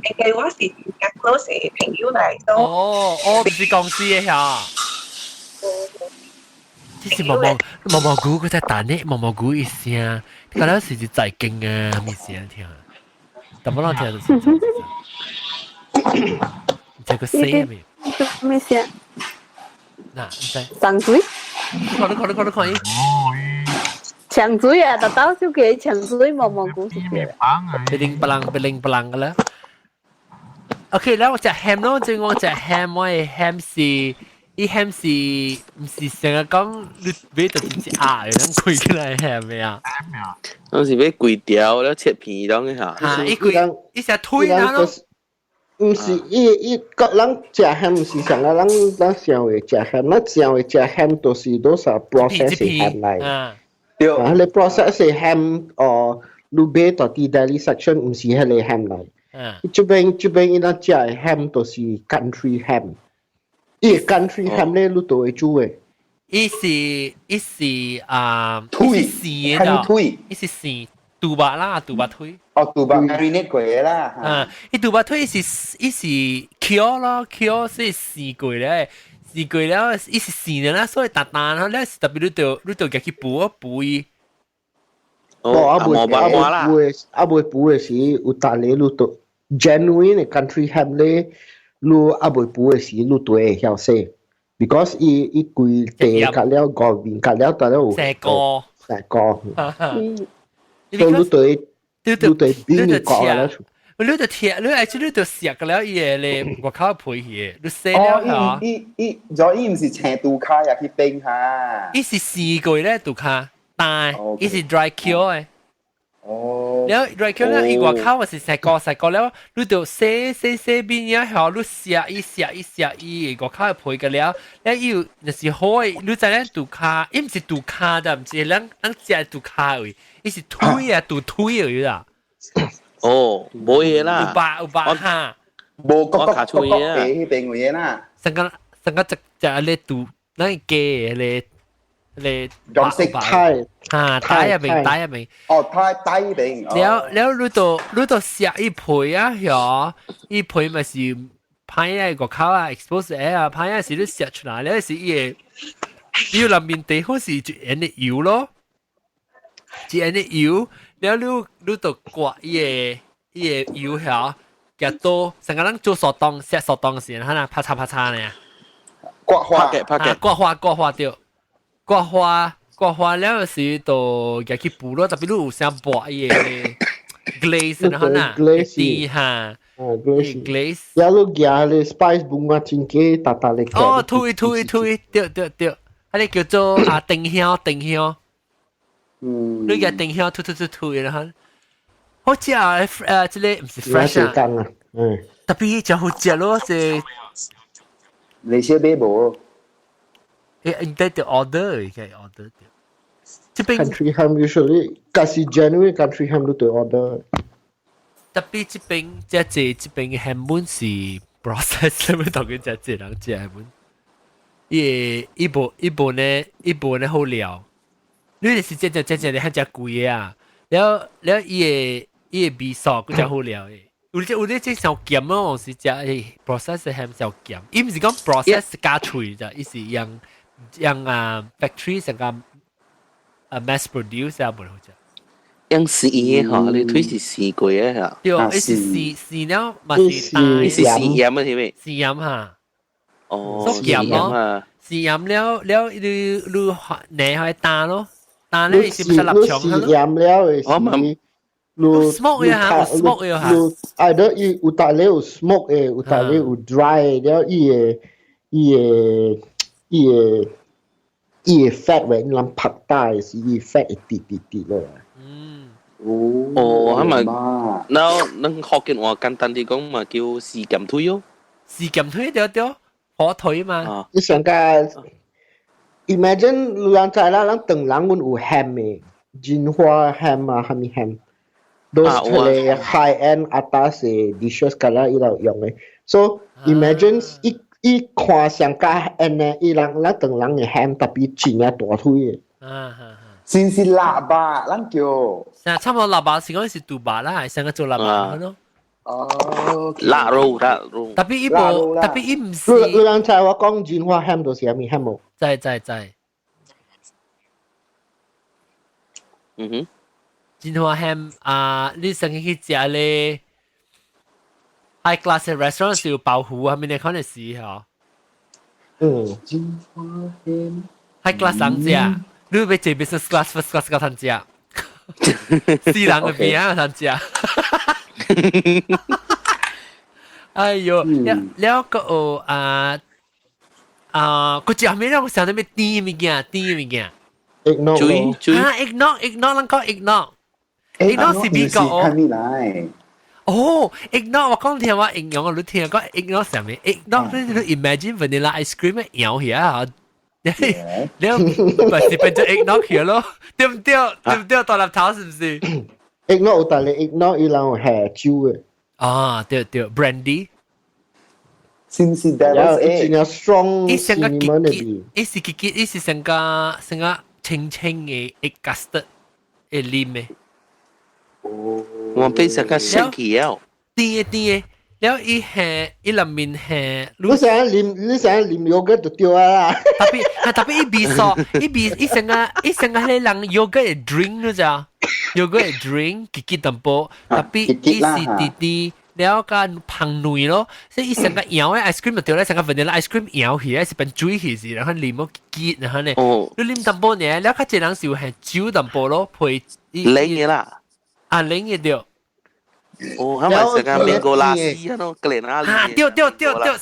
Speaker 12: 嘅我是較 close 嘅朋友嚟，都。
Speaker 1: 哦，唔是公司嘅嚇。之前毛毛菇嗰隻蛋呢，毛毛菇一聲，嗰陣時就在勁啊，咩聲聽？但冇人聽到聲。這個聲係咪？
Speaker 5: 咩聲？
Speaker 1: 嗱，唔知。
Speaker 5: 長水。
Speaker 1: 看。
Speaker 5: 長水啊！特登小記長水毛毛菇是嘅。
Speaker 1: 被零不啷嘅啦。OK， แล้ว我食 ham 咯，即係我食 ham， 我係 ham 是。伊 ham 是唔是成日講你買就真係鴨嘅，貴起來 ham 咩啊？
Speaker 11: 嗰時買貴條，แล้ว切片當嘅嚇。
Speaker 1: 嚇，伊成推啊咯。
Speaker 9: 唔是伊個人食 ham 唔是成個人想會食 ham， 咱想會食 ham 都是 process 嘅 ham 嚟。對，你 process 嘅 ham 你買到啲 deli section 唔是係你 ham 嚟。這邊伊人食嘅 ham 都是 country ham。伊 country ham 咧，你都會煮嘅。
Speaker 1: 伊是
Speaker 3: 推，
Speaker 1: 伊是絲杜巴啦，杜巴推。
Speaker 3: 哦，杜巴 marinate 過嘅啦。
Speaker 1: 伊杜巴推伊是 cure 咯 ，cure 是絲過咧，絲過了伊是絲啦，所以淡淡咯，咧特別你就夾去補伊。
Speaker 9: 阿妹補嘅時，有但你都 genuine 嘅 country ham 咧。你阿未補嘅時，你都會曉寫 ，because 伊規地隔了個面隔了，但係有
Speaker 1: 成
Speaker 9: 個，所以你對邊個講啦？
Speaker 1: 你就貼，你係你就食嘅了，伊咧外口配嘢，你寫了嚇。
Speaker 3: 伊唔是青杜卡入去冰下。
Speaker 1: 伊是絲句咧杜卡，但伊是 dry cure 嘅。แล้วรายการอีกว่าเข้าว่าสิใส่กอแล้วรู้ตัวเซ่บินเนี่ยเหรอรู้เสียอีกว่าเข้าไปกันแล้วอยู่นั่นสิห้อยรู้จักแล้วดูคาไม่ใช่ดูคาแต่ไม่ใช่นั่งเสียดูคาเลยอีสิทุยอ่ะดูทุยเลยอ่ะ
Speaker 11: โอ้冇嘢啦
Speaker 1: อุบาฮะ
Speaker 3: 冇個出嘢啊俾我嘢啦
Speaker 1: สังกัดจะเลยดูนั่นเกย์เลย
Speaker 3: 用色
Speaker 1: ท้าย入面
Speaker 3: 哦ท้าย入面
Speaker 1: แล้วรู้ตัวเสียอี培啊เหรออี培咪是派喺個口啊 expose 啊派喺時都食出來咧是嘢要入面地好似就人哋油咯就人哋油แล้วรู้ตัวกว่า嘢伊个油条夾多，成個人做手動食手動時，可能啪嚓啪嚓呢。
Speaker 3: 刮花
Speaker 1: 刮花掉，刮花了時就夾去補咯，特別你有想薄伊個 glaze 然後呢，啲嚇。glaze，
Speaker 9: ya lu gia le spice bunga cingke tata le
Speaker 1: 哦，推，對，嗰啲叫做定香，你嘅定香推，然後好似即係唔是 fresh
Speaker 9: 啊，
Speaker 1: 特別就好食咯，係
Speaker 3: 你些俾冇？
Speaker 1: 應該要 order 嘅 order 這邊
Speaker 9: country ham usually kasi genuine country ham lu to order。
Speaker 1: 特別這邊這邊嘅 ham 本是 process 咁樣同佢隻人食 ham 本，一部呢好料，你哋是隻你係隻貴啊，了伊個味素佢隻好料嘅，有啲即小鹹咯，我是隻 process 嘅 ham 小鹹，伊唔是講 process 加脆咋，伊是用 factory 成個mass produce 啊，冇好食。
Speaker 11: 用試嘅嗬，你推是試過嘅嚇。
Speaker 1: 對，你是試了，咪是打，
Speaker 11: 你是試鹽啊，係咪？
Speaker 1: 試鹽嚇。
Speaker 11: 哦，
Speaker 1: 試鹽咯，試鹽了，你可以打咯，打了是不是臘腸
Speaker 9: 試鹽了是。
Speaker 1: smoke 嘅嚇 ，smoke 嘅嚇。
Speaker 9: either 伊有大咧有 smoke 嘅，有大咧有 dry 了，伊個 fat 為諗拍大是伊 fat 一滴咯。
Speaker 11: 哦，係咪？能學嘅話簡單啲講嘛，叫試鹹推咯。
Speaker 1: 試鹹推對，火腿嘛。
Speaker 9: 你想個 imagine 人在啦，人等人阮有 ham 嘅，金華 ham 啊，蝦米 ham，those 係 high end atas 嘅 dishes 㗎啦，伊度用嘅。So imagine 伊看上個 end 咧，伊人等人嘅 ham 特別真啊大推嘅。
Speaker 3: 先是喇叭，咱叫。
Speaker 1: 差唔多喇叭是講是杜巴啦，係成個做喇叭咯。
Speaker 3: 哦，
Speaker 11: 臘肉。
Speaker 1: 特別伊唔是。
Speaker 9: 你人知我講金華 ham 就是蝦米 ham 冇？
Speaker 1: 在。金華 ham 你成日去食咧 high class 嘅 restaurant 是有包糊，係咪你可能試下？
Speaker 3: 金華 ham
Speaker 1: high class 人食。你要坐 business class、first class 嗰陣食，私人嘅邊啊陣食。哎呦，了個佢食咩咧？我想到咩甜物件。
Speaker 9: eggnog
Speaker 1: ，eggnog，人講 eggnog 是邊個？
Speaker 3: 係咪嚟？
Speaker 1: 哦 ，eggnog 我講聽話 eggnog 你聽講 eggnog 係咩 ？eggnog 你 imagine vanilla ice cream 搖起啊！你咪是變咗 eggnog 去咯，對唔對？大粒頭是唔是
Speaker 9: ？eggnog 有但係 eggnog 伊人係酒嘅。
Speaker 1: 啊，對 ，brandy。
Speaker 3: 先是 devil's egg。
Speaker 9: 一個 strong。
Speaker 1: 伊成個結，伊是成個清嘅 egg custard 嘅黏嘅。
Speaker 11: 我變成個生氣啊！
Speaker 1: 甜。แล้วอีลำมินแฮ
Speaker 9: รู้สึกลิมโยเกิร์ตตัวละ
Speaker 1: tapiอีบีซออีสังเลยหลังโยเกิร์ตดริงค์นะจ๊ะโยเกิร์ตดริงค์กินตัมโป tapi อีสิดีแล้วก็พังหนุ่ย咯所以อีสังก็搖嘅 ice cream ตัว咧สังก็ vanilla ice cream 搖起係เป็นจุ้ย起สิ然後淋咗กิน然後咧你淋ตัมโปเนี่ยแล้วก็只能是係酒ตัมโป咯配
Speaker 11: 冷嘅啦
Speaker 1: 冷嘅對
Speaker 11: 哦，係咪成個美國拉絲咯？格蘭亞
Speaker 1: 利對，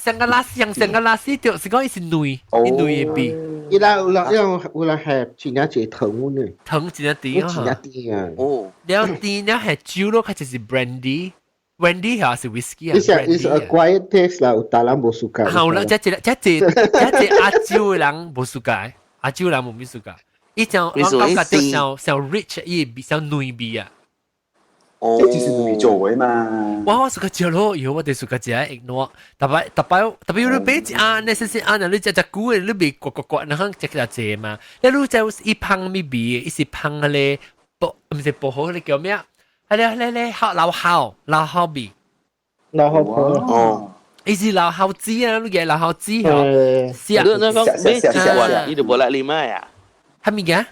Speaker 1: 成個拉絲對，是講伊是女嘅味。
Speaker 9: 伊拉係真係隻糖呢？
Speaker 1: 糖真係甜
Speaker 9: 啊！
Speaker 11: 哦，
Speaker 1: 了甜了係酒咯，佢就是 brandy 係是 whisky 啊。
Speaker 9: It's a quiet taste 啦，有大人冇蘇格。
Speaker 1: 好啦，即阿酒嘅人冇蘇格，阿酒人冇咩蘇格。伊就我感覺到像 rich 伊像女味啊。
Speaker 3: 哦，這就是女做嘅嘛。
Speaker 1: 我suka食咯，以後我哋suka食 ignore，tapi you lebih necessary你食古嘅，你未刮，然後食隻嘛。你就一烹咪味，一時烹咧，唔是薄荷，你叫咩啊？係咧老烤味。
Speaker 9: 老烤哦。
Speaker 1: 伊是老烤子啊，你嘅老烤子嗬。
Speaker 11: 你講咩一罐？你就冇嚟你買啊？
Speaker 1: 係咪嘅？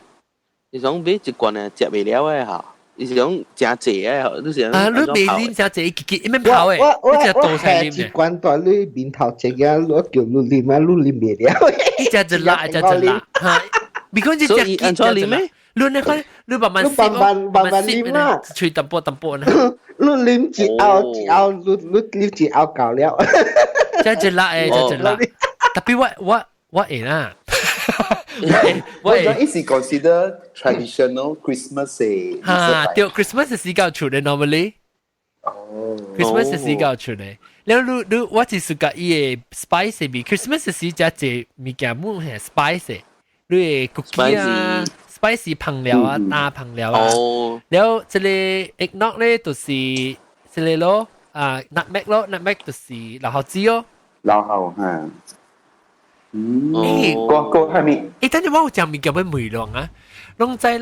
Speaker 11: 你講買一罐啊，食未了嘅嚇。你是講真濟啊？你是
Speaker 1: 啊，你未啉真濟，一面泡誒，
Speaker 9: 我
Speaker 1: 只倒晒
Speaker 9: 係
Speaker 1: 啉嘅。
Speaker 9: 慣到你面頭前啊，我叫你啉啊，你啉未了。
Speaker 1: 一隻就辣，一隻就辣，嚇。because 一隻
Speaker 11: 按錯啉咩？
Speaker 1: 你慢慢啉啦，吹淡薄啦。
Speaker 9: 你啉一拗，你啉一拗夠了。
Speaker 1: 真係辣誒，真係辣。特別我會啦。
Speaker 3: 我講一是 consider traditional Christmas 嘅。
Speaker 1: 嚇，對 Christmas 係時間出嚟 normally。Christmas 係時間出嚟。แล้ว我只是講伊個 spice 比 Christmas 係時間隻物件冇係 spice，你個 cookie 啊 ，spice 烹料啊，大烹料啊。แล้ว這裡 eggnog 咧就是這裡咯，nutmeg 咯 ，nutmeg 就是老後子咯。
Speaker 3: 老後嚇。個係咪？
Speaker 1: 等陣我有講物件要梅浪啊。攏知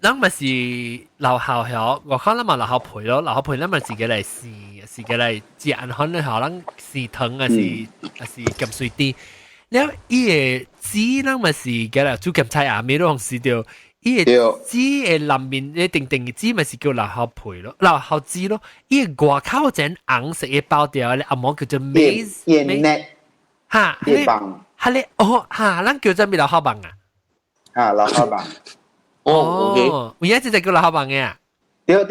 Speaker 1: 咱咪是留校曉，我看咱嘛留校培咯，留校培咱咪自己嚟試，自己嚟煎，可能學咱試糖啊，是鹹水啲。แล้ว伊個籽咱咪是嘅啦，煮鹹菜啊，咩都用試掉。伊個籽嘅南面嘅定嘅籽咪是叫留校培咯，留校籽咯。伊個外口整紅色嘅包掉咧，阿毛叫做 maize。嚇，係咧，嚇，咱叫做咩留校棒啊？
Speaker 3: 啊，老校棒。
Speaker 1: 哦，有一隻就叫老校棒嘅啊。
Speaker 3: 對嚇。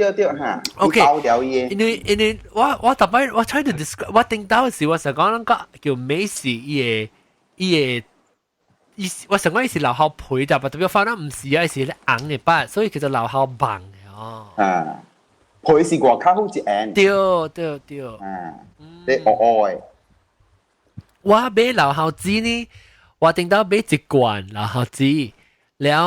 Speaker 3: OK。包掉嘢。因
Speaker 1: 為我特別我 try to describe，我聽到時我成講嗰個叫 Macy 伊我成講伊是老校培咋，但特別發覺唔是啊，伊是咧硬嘅筆，所以叫做老校棒嘅哦。
Speaker 3: 啊，培是外口好似硬。
Speaker 1: 對。
Speaker 3: 啊，你愛。
Speaker 1: 我買老校紙呢，我聽到買一罐老校紙。แล้ว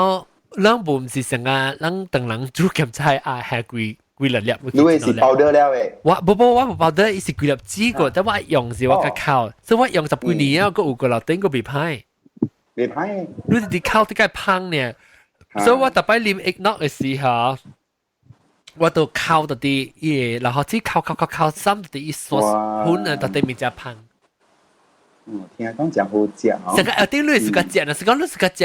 Speaker 1: เราบุมสิสัง啊เราตั้งหลังจูเก็บใจแฮกุยหลับหลับ
Speaker 3: รู้ว่าสิpowderแล้วเอ้
Speaker 1: ว่าว่า powder อีสิกุยหลับจีก็แต่ว่า用是ว่าก็เข้าซึ่งว่า用10 幾年啊ก็อุกเราเต็งก็被拍รู้ที่เข้าที่ใกล้พังเนี่ย所以ว่าต่อไปลิมเอกนอก嘅時候ว่าตัวเข้าตัวที่然後ที่เข้าซ้ำตัวที่一索หุ่นตัวที่มีจะพัง
Speaker 3: 聽講真好食哦
Speaker 1: 成個定律是個食啊是講你是個食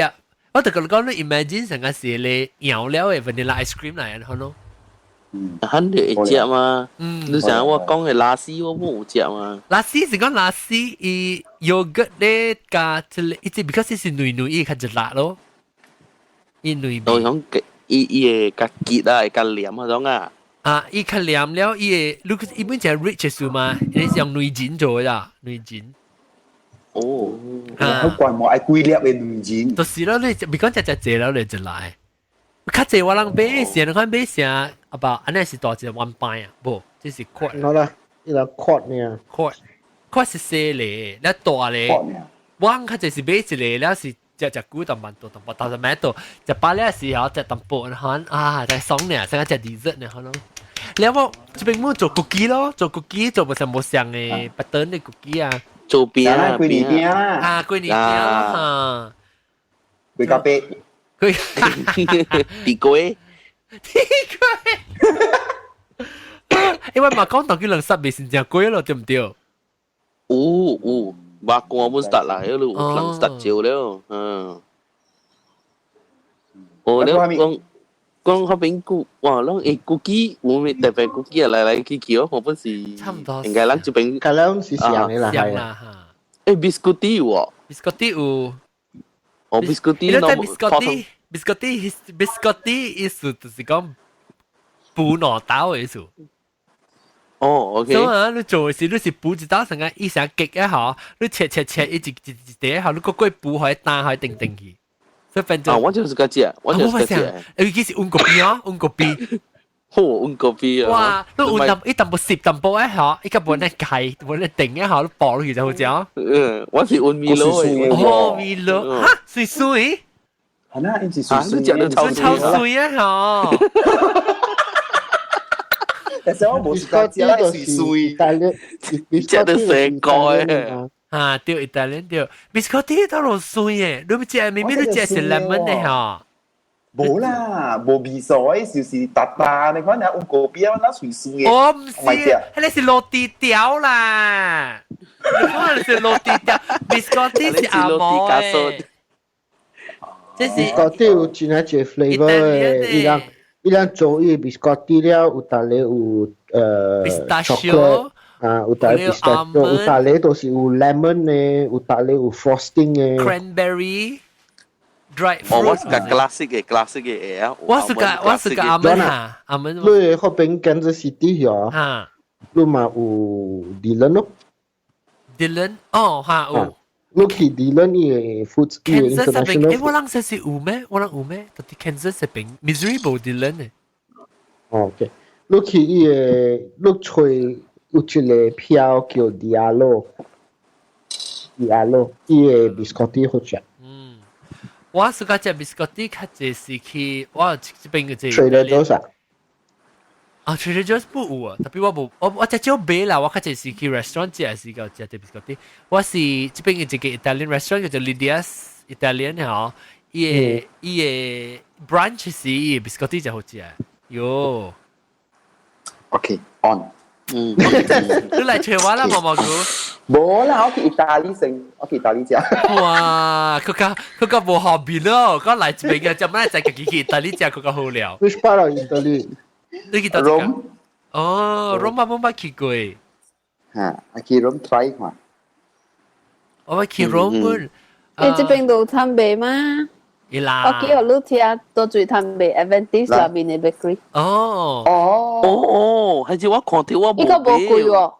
Speaker 1: 我就講你 imagine 成個是你搖了嘅 vanilla ice cream 嚟嘅，可能。
Speaker 11: 肯定會食嘛。你想我講嘅拉絲我冇食嘛。
Speaker 1: 拉絲是講拉絲，伊 yogurt 咧加即係，伊只 because 伊是嫩嫩，伊較熱辣咯。伊嫩。
Speaker 11: 我講伊個加結啊，加黏嗰種啊。
Speaker 1: 啊，伊較黏了，伊本就係 rich 數嘛，伊是用嫩筋做嘅啦，嫩筋。
Speaker 3: 哦，好怪我愛貴粒嘅嫩筋。
Speaker 1: 就是咯，你別講只借了你就來。較濟我人買時，你看買時啊，about 安尼是多隻 one pint 啊，不，這是 quart。
Speaker 9: 好啦，呢個 quart 呢
Speaker 1: ？quart 是細咧，你大咧。我較濟是買一個，了是只股淡薄多淡薄，但係買到只把咧時候只淡薄，可能再爽咧，成個只 dessert 咧可能。แล้ว我這邊冇做 cookie 咯，做 cookie 做冇像嘅 pattern 嘅 cookie 啊。
Speaker 11: 做餅
Speaker 3: 啊，桂林餅
Speaker 1: 啊，桂林餅啊，
Speaker 3: 桂咖啡，
Speaker 11: 地龜，
Speaker 1: 因為嘛講到佢兩十未先正貴咯，對唔對？
Speaker 11: 我本實啦，喺度兩十兆了，我咧講嗰邊股，哇！啷誒cookie，我咪特別cookie嚟去哦，我本是
Speaker 1: 差唔多。
Speaker 11: 應該啷就邊，
Speaker 9: 咁樣是上嚟啦，係
Speaker 1: 啊。
Speaker 11: biscuity 喎
Speaker 1: ，biscuity 有。
Speaker 11: 哦，biscuity，
Speaker 1: 你睇 biscuity 意思就是講補腦豆嘅意思。
Speaker 11: 哦，OK。
Speaker 1: 所以啊，你做嘅時你是補一刀成個一成極嘅嚇，你切一啲嚇，你個龜補可以單可以定去。
Speaker 11: 我就是個隻，我就是個隻。
Speaker 1: 幾時溫個邊啊？溫個邊，
Speaker 11: 好溫個邊啊！
Speaker 1: 哇！你溫淡一淡薄10淡薄一下，一個本嚟計，本嚟定一下，你爆落去就好食。
Speaker 11: 我是溫米露嘅。
Speaker 1: 哦，米露嚇，水水。
Speaker 3: 係啦，唔是水水。
Speaker 11: 你食到
Speaker 1: 臭水啊嚇！
Speaker 3: 但係我冇食過隻係水水，
Speaker 11: 食到成個嘅。
Speaker 1: 啊，對，意大利對 biscotti 都落水嘅，你唔知明明都只是 lemon 嘅嚇。
Speaker 3: 冇啦，冇味水，就是搭搭。你講你用個邊那水水嘅。
Speaker 1: 我唔是，你是落地條啦。你講你是落地條 ，biscotti 是阿毛嘅。
Speaker 9: biscotti 有轉一隻 flavour 嘅，伊咱做伊 biscotti 了，有搭咧有chocolate 啊，有搭 pistachio， 有搭咧都是有 lemon 咧，有搭咧有 frosting 咧
Speaker 1: ，cranberry。dried fruit。
Speaker 11: 我是個 classic 嘅啊。
Speaker 1: 我是個阿門啊，阿門。
Speaker 9: 你嗰邊 Kansas City 嗬？嚇。你嘛有 Dylan 咯
Speaker 1: ？Dylan 哦嚇有。
Speaker 9: 你去 Dylan 嘅 food
Speaker 1: Kansas 嗰邊，誒我諗實是有咩？我諗有咩？到底 Kansas 嗰邊 Missouri 冇 Dylan 嘅。
Speaker 9: OK， 你去伊個，你吹有一個票叫 Diallo， 伊個 biscotti 好食。
Speaker 1: 我是個隻 biscotti 較濟是去我這邊嘅隻。
Speaker 9: Trader Joe's
Speaker 1: 啊，Trader Joe's 不有啊，特別我隻少買啦，我較濟是去 restaurant 食是個隻 biscotti。我是這邊嘅一個 Italian restaurant 叫做 Lydia's Italian 嗬，伊個 brunch 是伊個 biscotti 就好食啊，喲。
Speaker 3: OK on。
Speaker 1: 你嚟找我啦，毛毛哥。
Speaker 3: 冇啦，我去意大利食，我去意大利食。
Speaker 1: 哇，佢個冇好邊咯，佢嚟這邊嘅就咩就自己去意大利食，佢個好料。
Speaker 9: Which part of Italy？
Speaker 1: 你去到邊個？哦，Rome冇去過。
Speaker 3: 嚇，我去 Rome try 嘛。
Speaker 1: 我去 Rome。
Speaker 5: 你這邊都貪賣嗎？我記得你聽都最貪賣 Adventist 那邊嘅 bakery。
Speaker 11: 係似我看到我冇。
Speaker 5: 呢個冇貴喎。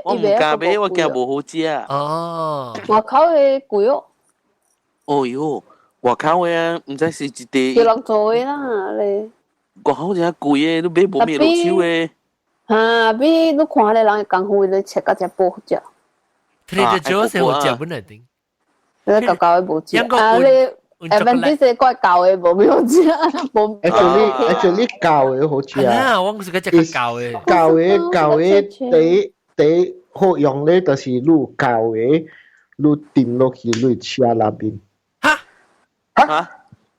Speaker 11: 我唔嫁俾我驚冇好食啊！
Speaker 1: 哦，
Speaker 5: 外口嘅貴哦。
Speaker 11: 哦喲，外口嘅唔知是一地。
Speaker 5: 叫人做嘅啦，你。
Speaker 11: 外口真係貴嘅，你買冇咩落手嘅。
Speaker 5: 嚇，比你看咧人功夫你食個只煲好食。
Speaker 1: Trader Joe's 係好食本嚟定。
Speaker 5: 你舊舊嘅冇食。啊，你Adventist 怪舊嘅冇咩好食，冇。
Speaker 9: Actually 舊嘅好食
Speaker 1: 啊！我唔是嗰隻舊嘅。
Speaker 9: 舊嘅第好用咧，就是你舊嘅，你掂落去你吃那邊。
Speaker 11: 嚇？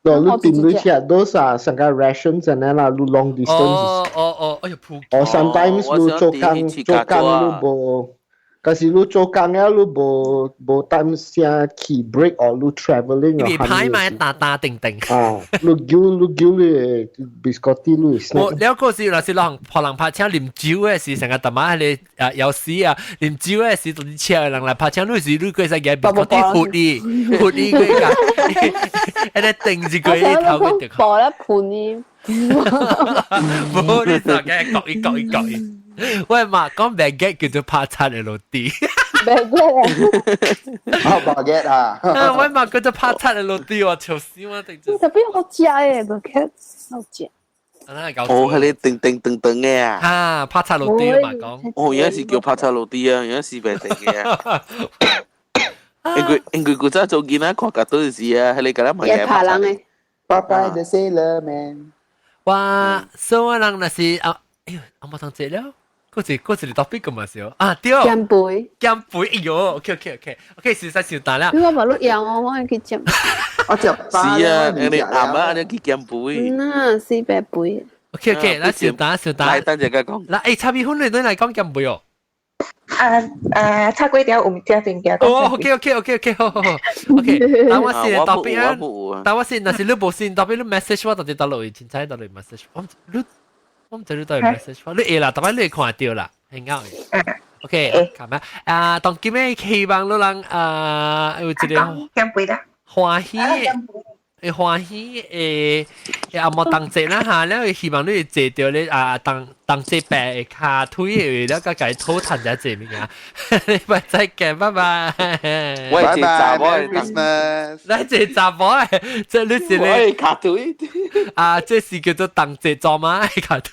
Speaker 9: 你掂你吃多少？成個 rations 咁樣啦，你 long distance。
Speaker 1: 哎呀，鋪。
Speaker 9: or sometimes 你做工你冇，但是你做工咧，你冇time先去 break or 你 travelling。
Speaker 1: 你排埋打定。
Speaker 9: 啊，你叫你 biscotti 你 snack。
Speaker 1: 我了個是嗱是人拍車啉酒嘅時，成日特晚喺你有時啊啉酒嘅時，同啲車人嚟拍車，你時你佢實嘅 biscotti 活啲佢㗎，喺度定住佢啲頭嘅。
Speaker 5: 播一盤呢？
Speaker 1: 冇呢就嘅各一。喂嘛，講 baguette 叫做拍叉嘅落地。
Speaker 3: baguette 啊！
Speaker 1: 喂嘛，叫做拍叉嘅落地喎，潮死我定真。
Speaker 5: 特別好食嘅 baguette，好食。
Speaker 11: 係你定嘅啊！
Speaker 1: 啊，拍叉落地嘛講。
Speaker 11: 而家是叫拍叉落地啊，而家是病定嘅啊。因為古早做見啦，看架都是啊，係你咁樣問嘅。
Speaker 5: 拍人嘅。
Speaker 3: Popeye the Sailor Man。
Speaker 1: 哇，所以人那是啊，哎呦，我冇同這了。嗰時 topic 咁啊少啊，對。
Speaker 5: 減肥，
Speaker 1: 哎呦 ，OK， 事實上大啦。
Speaker 5: 你話冇錄樣，我去減。
Speaker 3: 我食飯。
Speaker 11: 是啊，你啱啊，你去減肥。
Speaker 5: 400倍。
Speaker 1: OK， 那少打。
Speaker 11: 嚟等陣間講。
Speaker 1: 嗱，差別婚禮都嚟講減肥哦。
Speaker 12: 叉龜條唔知定嘅。
Speaker 1: 哦 ，OK， 好。OK， 但我先 topic 啊，但我先，那是你冇先 topic，你 message 我到底到落去，凊彩到落 message，我唔知你到底 message 我，你會啦，特別你看到啦，係啱嘅。OK， 咁啊，當今日希望你人有一個
Speaker 12: 減肥啦，
Speaker 1: 歡喜阿莫當節啦嚇，แล้ว希望你坐到你當節白下推แล้วก็計偷談一節咩啊？你咪再見，拜拜。
Speaker 11: 喂，拜拜
Speaker 3: ，Christmas。
Speaker 1: 你節集寶即係你是你
Speaker 11: 卡推
Speaker 1: 啊，即係叫做當節做嘛卡推。